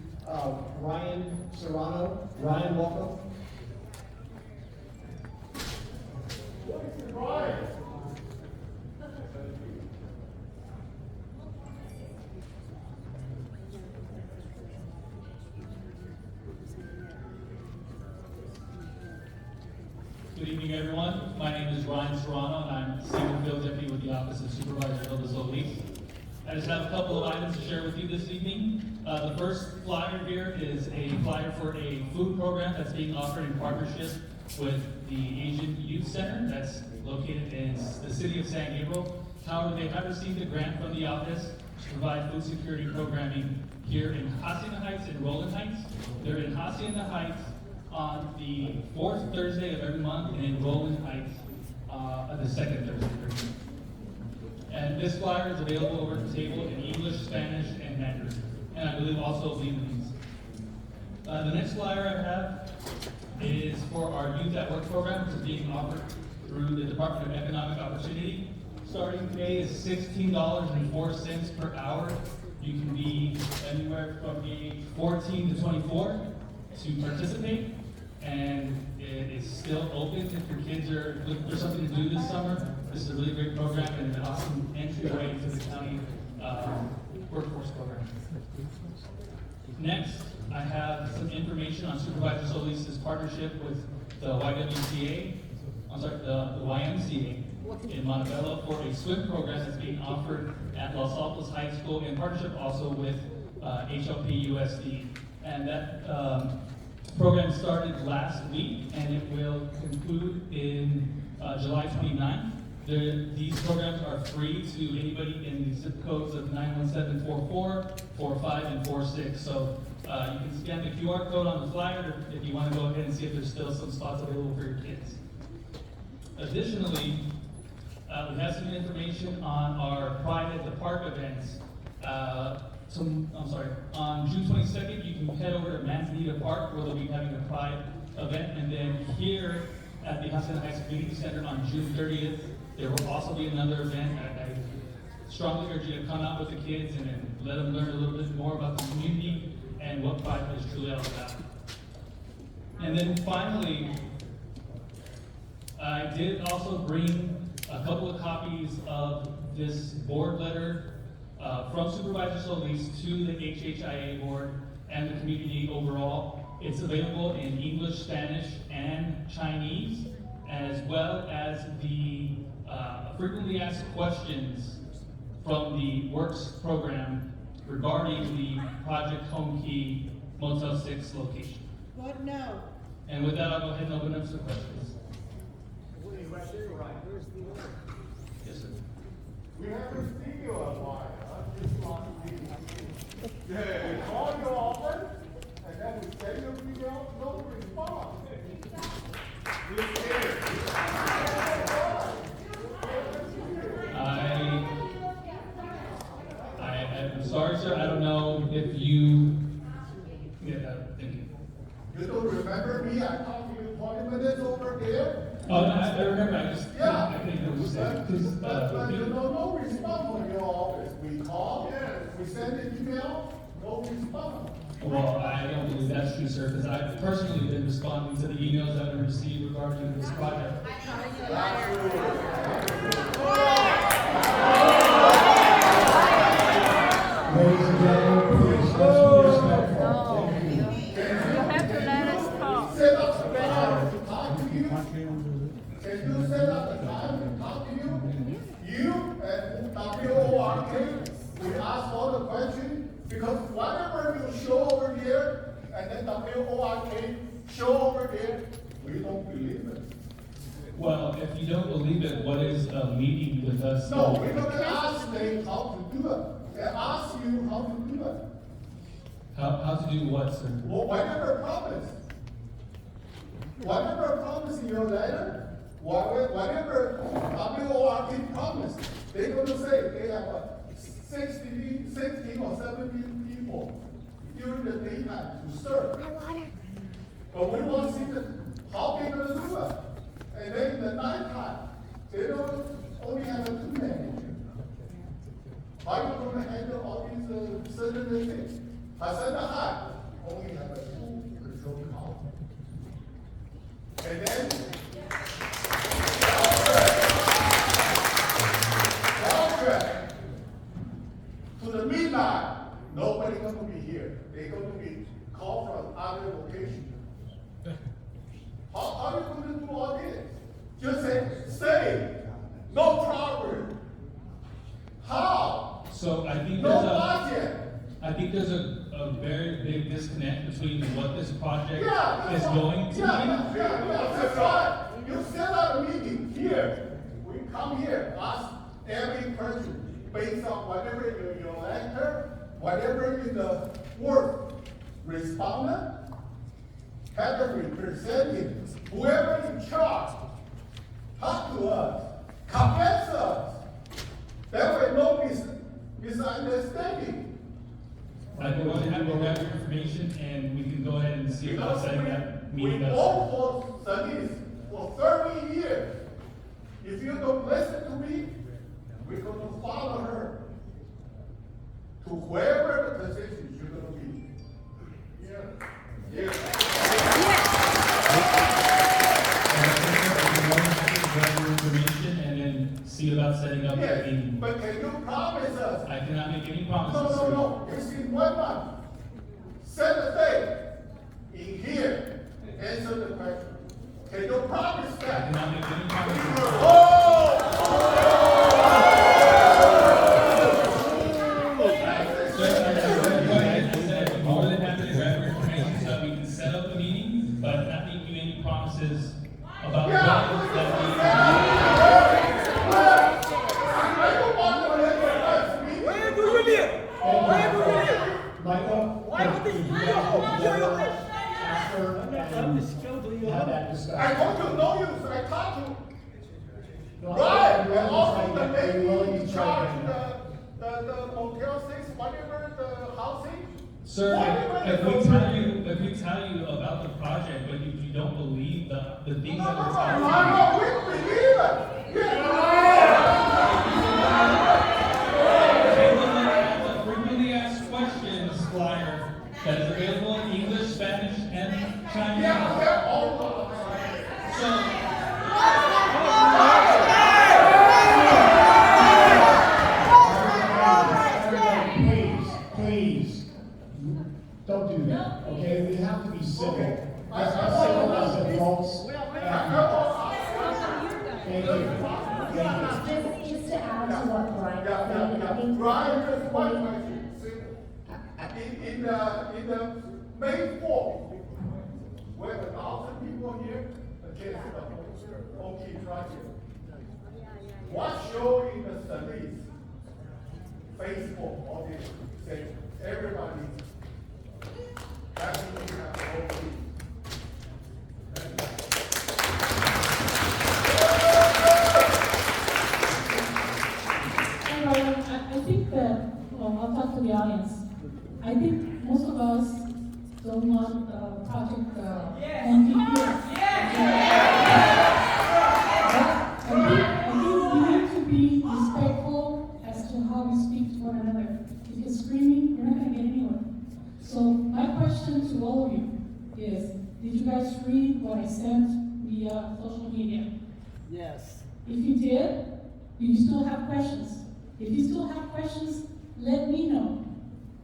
Rayan Serrano. Rayan, welcome. Ryan. Good evening, everyone. My name is Rayan Serrano, and I'm Senior Field Deputy with the Office of Supervisor Solis. I just have a couple of items to share with you this evening. The first flyer here is a flyer for a food program that's being offered in partnership with the Asian Youth Center that's located in the city of San Gabriel. However, they have received a grant from the office to provide food security programming here in Hacienda Heights and Roland Heights. They're in Hacienda Heights on the 4th Thursday of every month, and in Roland Heights on the 2nd Thursday of every month. And this flyer is available over the table in English, Spanish, and Mandarin, and I believe also Vietnamese. The next flyer I have is for our Youth at Work program, which is being offered through the Department of Economic Opportunity. Starting pay is $16.04 per hour. You can be anywhere from age 14 to 24 to participate, and it is still open if your kids are looking for something to do this summer. This is a really great program and an awesome entryway to the county workforce program. Next, I have some information on Supervisor Solis' partnership with the YMCA in Montebello for a swim program that's being offered at Los Altos High School in partnership also with HLP USD. And that program started last week and it will conclude in July 29th. These programs are free to anybody in the zip codes of 91744, 45, and 46. So you can scan the QR code on the flyer if you want to go ahead and see if there's still some spots available for your kids. Additionally, we have some information on our Pride at the Park events. On June 22nd, you can head over to Manzanita Park where they'll be having a Pride event. And then here at the Hacienda High School Community Center on June 30th, there will also be another event. I strongly urge you to come out with the kids and then let them learn a little bit more about the community and what Pride is truly all about. And then finally, I did also bring a couple of copies of this board letter from Supervisor Solis to the HHIA board and the community overall. It's available in English, Spanish, and Chinese, as well as the frequently asked questions from the Works program regarding the Project Home Key Motel 6 location. What now? And with that, I'll go ahead and open up some questions. Yes, sir. We haven't seen you in a while. Yeah, we call you often, and then we send you email, no response. We're scared. I'm sorry, sir. I don't know if you. Thank you. You don't remember me? I talked to you 20 minutes over there. Oh, no, I remember. I just. Yeah. I think it was. But you know, no response from your office. We call, we send an email, no response. Well, I don't believe that's true, sir, because I've personally been responding to the emails that I've received regarding this project. Ladies and gentlemen, please, let's be respectful. You have to let us talk. Set up some time to talk to you. Can you set up the time to talk to you? You and WORK, we ask all the questions, because whatever you show over here, and then WORK show over there, we don't believe it. Well, if you don't believe it, what is a meeting with us? No, we're gonna ask them how to do it. They ask you how to do it. How to do what, sir? Well, whatever promise. Whatever promise in your letter, whatever WORK promise, they're gonna say they have 16 or 17 people during the daytime to serve. But we want to see how they're gonna do it. And then in the nighttime, they don't only have a 2 manager. How are you going to handle all these certain things? Hacienda High only have a 2 control car. And then, contract to the midnight, nobody going to be here. They're going to be called from other locations. How are you going to do all this? Just say, stay, no problem. How? So I think No budget. I think there's a very big disconnect between what this project is right. going to be. That's right. You set up a meeting here. We come here, ask every person based on whatever your letter, whatever you the work respondent, have a representative, whoever in charge, talk to us, convince us. That way no misunderstanding. I can go ahead and have your information and we can go ahead and see about setting that. meeting We us. fought for Solis for 30 years. If you don't listen to me, we're going to follow her to wherever the position you're going to be. Yeah. Grab your information and then see about setting up Yes, a meeting. but can you promise us? I cannot make any promises. No. It's in 1 month. Set a date in here. Answer the question. Can you promise that? I cannot make any promises. More than happy to grab your information so that we can set up the meeting, but I cannot make you any promises about when that meeting Where do you live? Where do you live? Michael? Why don't they hire you? Have that discussion. I want to know you, so I talk to you. No, Right, I'm and also the willing lady to in try charge, to- the Motel 6, whatever, the housing. Sir, if we tell you about the project, but you don't believe the things that we're telling you. No, we believe it. Take a look at the frequently asked questions flyer that is available in English, Spanish, and Chinese. Yeah, all Please, don't do that, okay? We have to be civil. As civil as adults. Thank you. Just to add to what Brian said, I think. Brian, just one question. In the May 4th, where 1,000 people here against the OK project. What show in the Solis Facebook of it say everybody happy to have OK. I think that, well, I'll talk to the audience. I think most of us don't want project ending here. I think we need to be respectful as to how we speak to one another. If you're screaming, you're not going to get anywhere. So my question to all of you is, did you guys read what I sent via social media? Yes. If you did, do you still have questions? If you still have questions, let me know.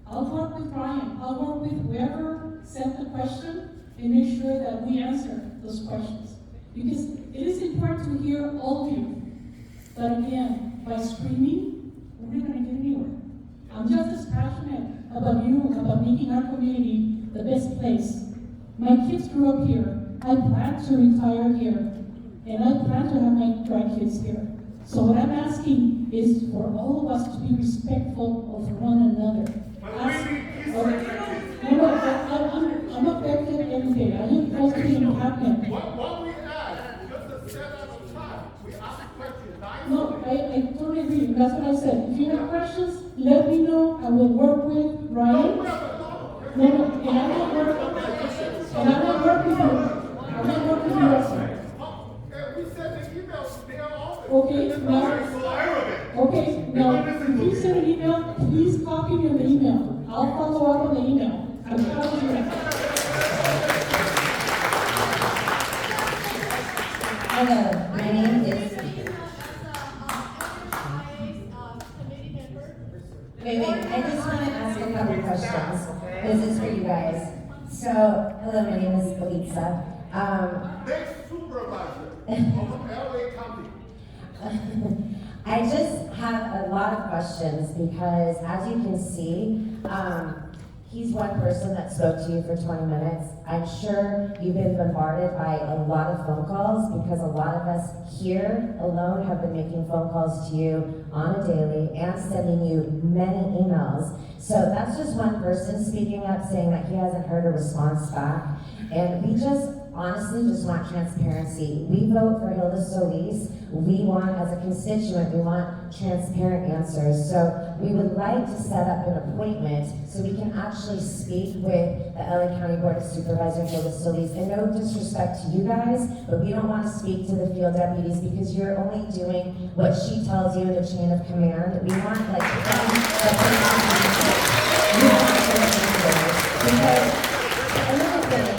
I'll work with Ryan. I'll work with whoever sent the question and make sure that we answer those questions. Because it is important to hear all of you. But again, by screaming, we're not going to get anywhere. I'm just as passionate about you, about making our community the best place. My kids grew up here. I plan to retire here. And I plan to have my grandkids here. So what I'm asking is for all of us to be respectful of one another. I'm affected every day. I live close to the encampment. What we ask, just a set of time, we ask questions. No, I totally agree. That's what I said. If you have questions, let me know. I will work with Ryan. No, and I will work with you. I will work with you also. Okay, now, if you send an email, please copy me on the email. I'll follow up on the email. I promise you that. Hello, my name is. Wait, I just want to ask a couple questions. This is for you guys. So, hello, my name is Elisa. Next supervisor of LA County. I just have a lot of questions because, as you can see, he's one person that spoke to you for 20 minutes. I'm sure you've been bombarded by a lot of phone calls because a lot of us here alone have been making phone calls to you on a daily and sending you many emails. So that's just one person speaking up saying that he hasn't heard a response back. And we just honestly just want transparency. We vote for Hilda Solis. we want, as a constituent, we want transparent answers. So we would like to set up an appointment so we can actually speak with the LA County Board of Supervisors or the Solis. And no disrespect to you guys, but we don't want to speak to the field deputies because you're only doing what she tells you in the chain of command. We want like because another thing,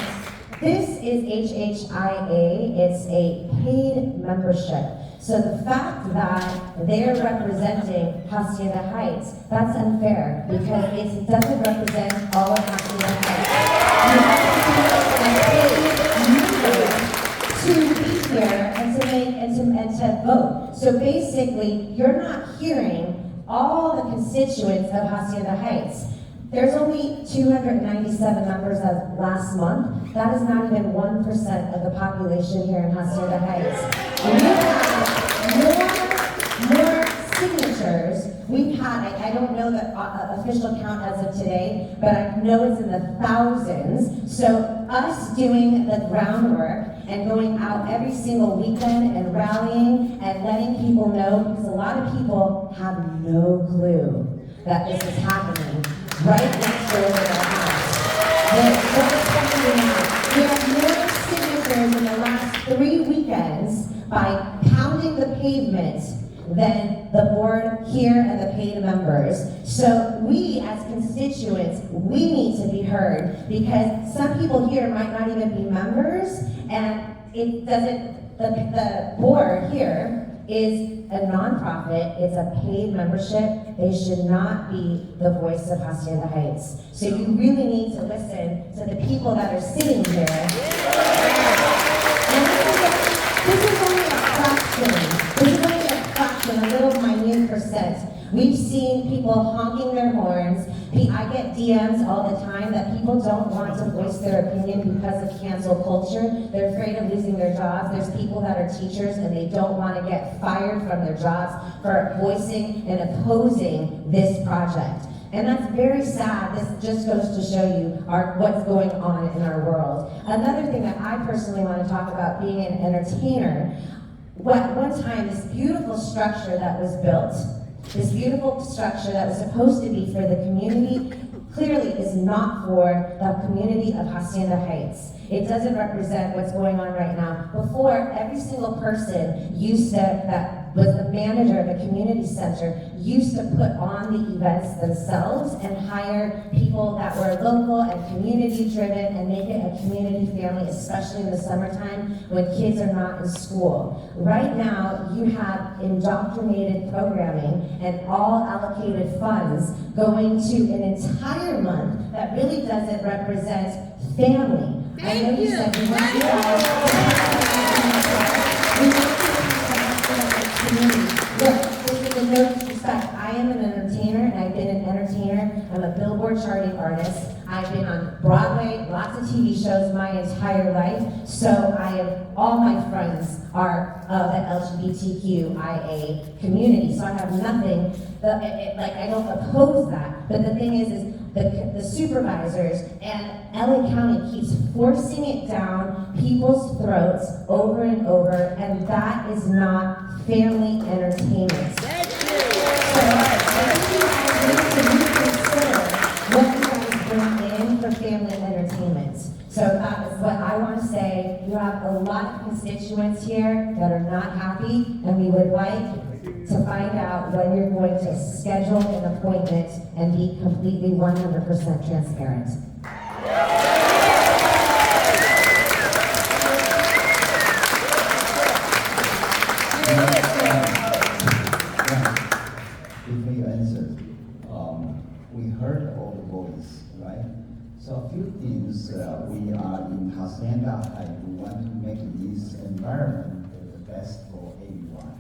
this is HHIA, it's a paid membership. So the fact that they're representing Hacienda Heights, that's unfair because it doesn't represent all of Hacienda Heights. You have to be a paid member to be here and to vote. So basically, you're not hearing all the constituents of Hacienda Heights. There's only 297 members of last month. That is not even 1% of the population here in Hacienda Heights. We have more signatures. We've had, I don't know the official count as of today, but I know it's in the thousands. So us doing the groundwork and going out every single weekend and rallying and letting people know, because a lot of people have no clue that this is happening right next door to their house. We have more signatures in the last 3 weekends by pounding the pavement than the board here and the paid members. So we as constituents, we need to be heard because some people here might not even be members and it doesn't, the board here is a nonprofit, it's a paid membership. They should not be the voice of Hacienda Heights. So you really need to listen to the people that are sitting here. And this is only a fraction. This is only a fraction, a little minute percent. We've seen people honking their horns. I get DMs all the time that people don't want to voice their opinion because of cancel culture. They're afraid of losing their jobs. There's people that are teachers and they don't want to get fired from their jobs for voicing and opposing this project. And that's very sad. This just goes to show you what's going on in our world. Another thing that I personally want to talk about being an entertainer, one time this beautiful structure that was built, this beautiful structure that was supposed to be for the community clearly is not for the community of Hacienda Heights. It doesn't represent what's going on right now. Before, every single person that was the manager of a community center used to put on the events themselves and hire people that were local and community driven and make it a community family, especially in the summertime when kids are not in school. Right now, you have indoctrinated programming and all allocated funds going to an entire month that really doesn't represent family. I know you said you want to Look, this is a no disrespect. I am an entertainer, and I've been an entertainer. I'm a Billboard charting artist. I've been on Broadway, lots of TV shows my entire life. So all my friends are of the LGBTQIA community. So I have nothing, I don't oppose that. But the thing is the supervisors and LA County keeps forcing it down people's throats over and over, and that is not family entertainment. So I think you guys need to reconsider what you guys bring in for family entertainment. So that is what I want to say. You have a lot of constituents here that are not happy, and we would like to find out when you're going to schedule an appointment and be completely 100% transparent. Before you answer, we heard all the voice, right? So a few things, we are in Hacienda Heights. We want to make this environment the best for everyone.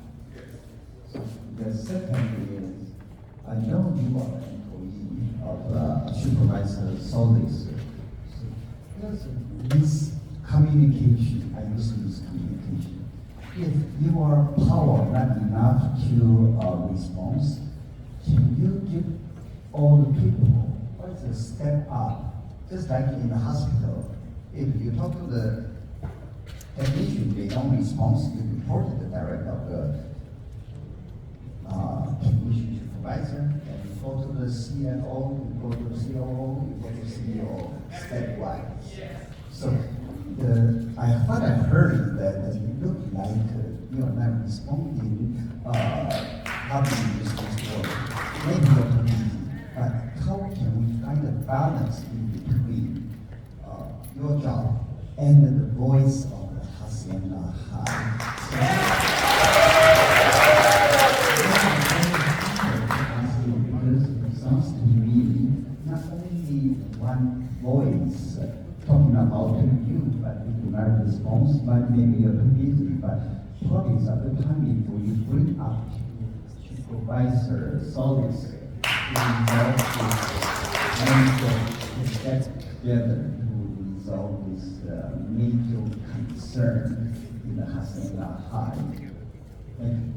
The second is, I know you are an employee of Supervisor Solis. Miscommunication, I use miscommunication. If your power not enough to respond, can you give all the people what's a step up? Just like in the hospital, if you talk to the technician, they don't respond, you reported directly of the commission supervisor, and we go to the CFO, we go to the COO, we go to CEO statewide. So what I heard that you look like you are not responding, having this work. Maybe you're too busy, but how can we find a balance in between your job and the voice of the Hacienda High? Because it sounds to me not only one voice talking about you, but if you not response, but maybe you're too busy, but probably it's at the time if we bring up Supervisor Solis to resolve this and get together to resolve this major concern in the Hacienda High. Thank you.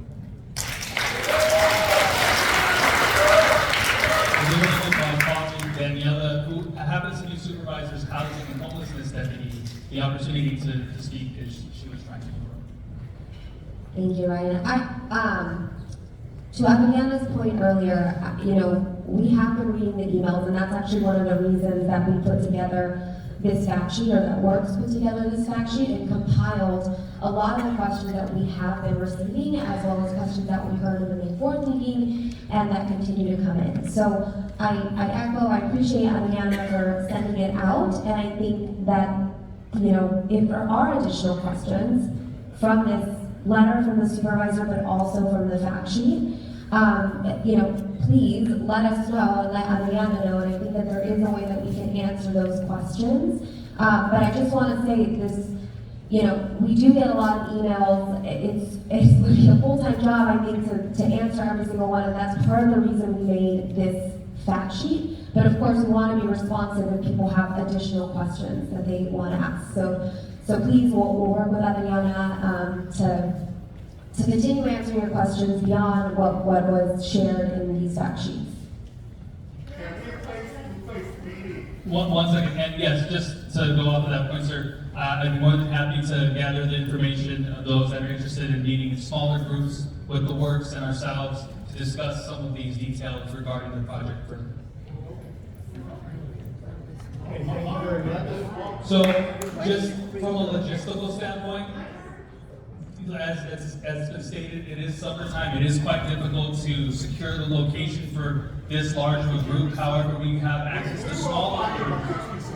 Daniela, who happens to be Supervisor's Housing and Homelessness Deputy, the opportunity to speak as she was trying to do. Thank you, Ryan. To Adriana's point earlier, we have been reading the emails, and that's actually one of the reasons that we put together this fact sheet, or that Works put together this fact sheet and compiled a lot of the questions that we have been receiving, as well as questions that we heard in the May 4th meeting and that continue to come in. So I appreciate Adriana for sending it out, and I think that, if there are additional questions from this letter from the supervisor, but also from the fact sheet, please let us know and let Andrea know, and I think that there is a way that we can answer those questions. But I just want to say this, we do get a lot of emails. It's a full-time job, I think, to answer every single one, and that's part of the reason we made this fact sheet. But of course, we want to be responsive if people have additional questions that they want to ask. So please, we'll work with Adriana to continue answering your questions beyond what was shared in these fact sheets. One second, and yes, just to go off of that point, sir, I'd be more than happy to gather the information of those that are interested in meeting in smaller groups with the Works and ourselves to discuss some of these details regarding the project further. Okay, thank you very much. So, just from a logistical standpoint, as it's been stated, it is summertime. It is quite difficult to secure the location for this large of a group. However, we have access to smaller groups.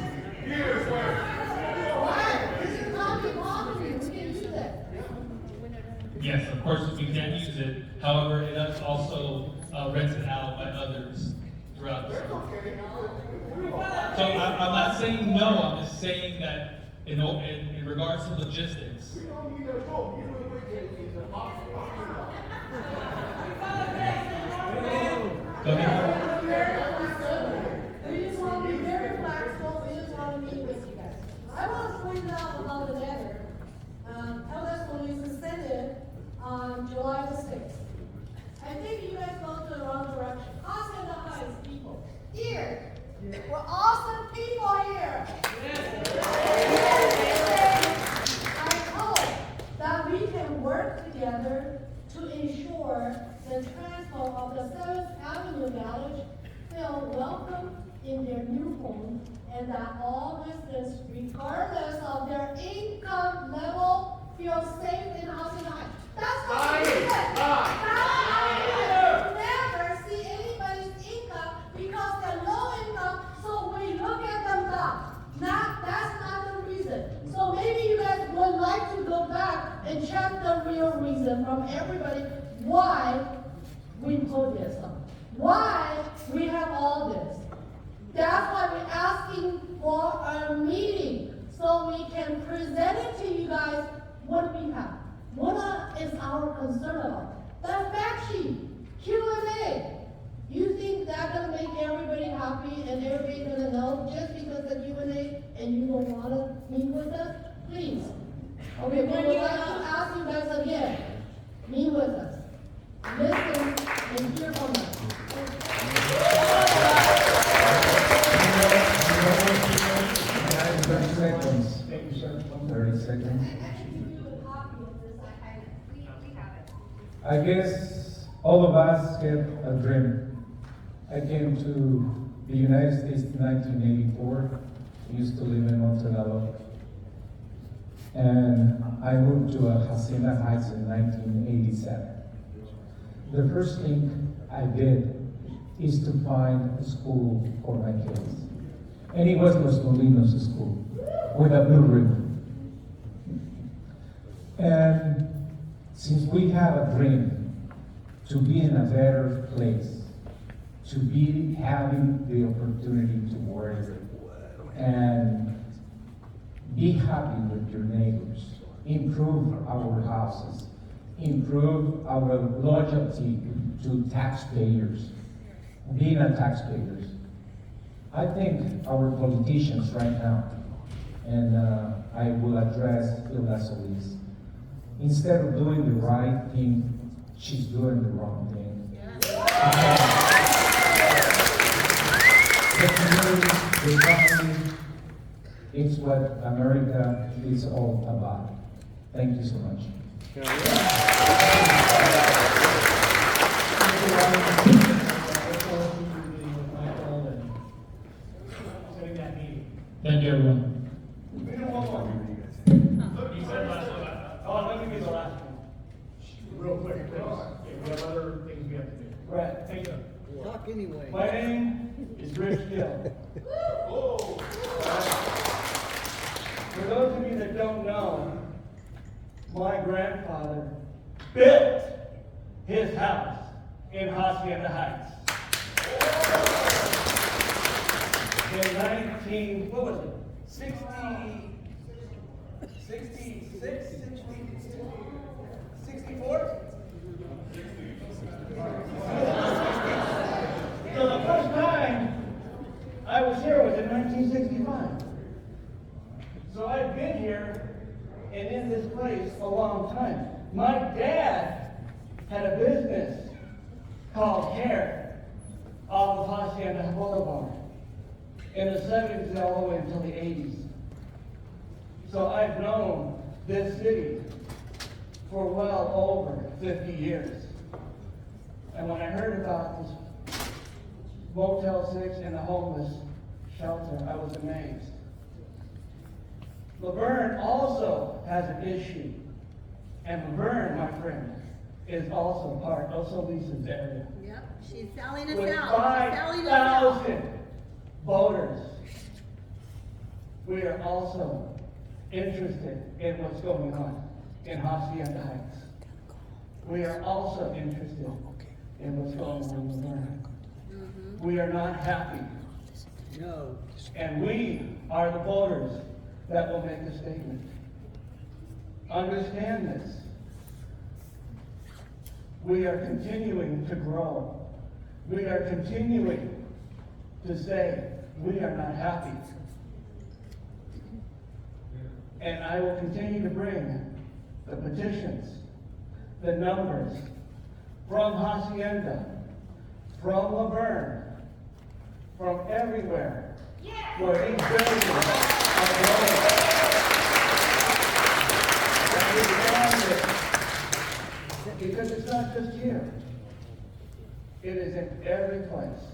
Yes, of course, we can use it. However, it is also rented out by others throughout the summer. So I'm not saying no, I'm just saying that in regards to logistics. Go ahead. We just want to be very flexible, we just want to meet with you guys. I want to point out about the letter. Solis sent it on July the 6th. I think you guys go to the wrong direction. Hacienda High is people. Here. We're awesome people here. I hope that we can work together to ensure the transfer of the 7th Avenue Village feel welcome in their new home, and that all residents, regardless of their income level, feel safe in Hacienda High. That's what we did. That's why we never see anybody's income because they're low income, so we look at them down. That's not the reason. So maybe you guys would like to go back and check the real reason from everybody why we pulled this up. Why we have all this. That's why we're asking for a meeting so we can present it to you guys what we have. What is our concern about? The fact sheet, Q&A. You think that's gonna make everybody happy and everybody gonna know just because of Q&A and you don't wanna meet with us? Please. Okay, we would like to ask you guys again, meet with us. Listen and hear from us. 30 seconds. 30 seconds. I actually do a copy of this. I I guess all of us have a dream. I came to the United States in 1984. I used to live in Monterrey. And I moved to Hacienda Heights in 1987. The first thing I did is to find a school for my kids. And it was Los Molinos School with a blue ribbon. And since we have a dream to be in a better place, to be having the opportunity to work and be happy with your neighbors, improve our houses, improve our loyalty to taxpayers, being a taxpayers. I think our politicians right now, and I will address Hilda Solis, instead of doing the right thing, she's doing the wrong thing. The community, the economy, it's what America is all about. Thank you so much. Thank you, everyone. Let me be the last one. Real quick, please. We have other things we have to do. Brett, take it. Talk anyway. My name is Rich Gill. For those of you that don't know, my grandfather built his house in Hacienda Heights. In 64? So the first time I was here was in 1965. So I've been here and in this place a long time. My dad had a business called Hair off of Hacienda Boulevard in the 70s all the way until the 80s. So I've known this city for well over 50 years. And when I heard about this Motel 6 and the homeless shelter, I was amazed. Laverne also has an issue. And Laverne, my friend, is also part of Solis's area. Yep, she's selling us With out. She's selling us out. 5,000 voters. We are also interested in what's going on in Hacienda Heights. We are also interested in what's going on in Laverne. We are not happy. No. And we are the voters that will make a statement. Understand this. We are continuing to grow. We are continuing to say we are not happy. And I will continue to bring the petitions, the numbers from Hacienda, from Laverne, from everywhere, where these buildings are growing. Because it's not just here. It is in every place.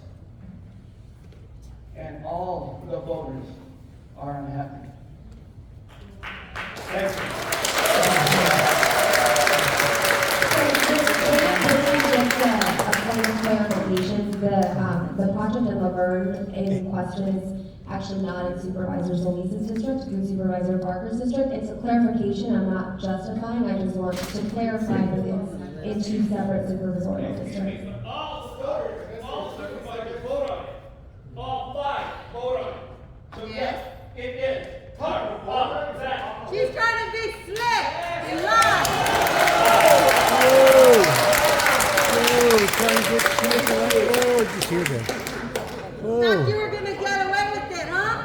And all the voters are unhappy. Thank you. The project in Laverne in question is actually not in Supervisor Solis' district, it's in Supervisor Parker's district. It's a clarification, I'm not justifying, I just want to clarify that it's in two separate supervisorial districts. All voters, all supervisors vote on it. All 5 vote on it. So yes, it is part of that. She's trying to be slick and lie. Trying to get slick away. Oh, did you hear that? Thought you were going to get away with it, huh?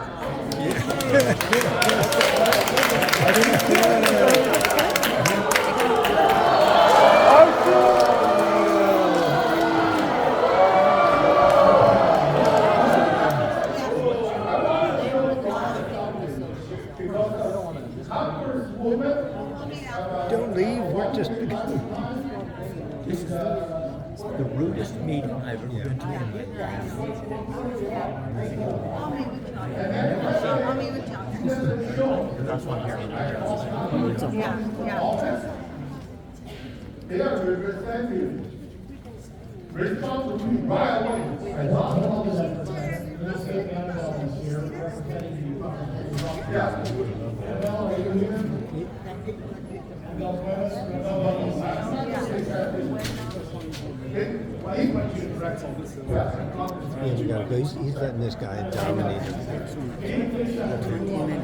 I didn't Don't leave, we're just beginning. the rudest meeting I've ever been to in my life. I'll meet with John. That's what I'm hearing. They are representing responsibly right away. Yeah. He's letting this guy dominate him.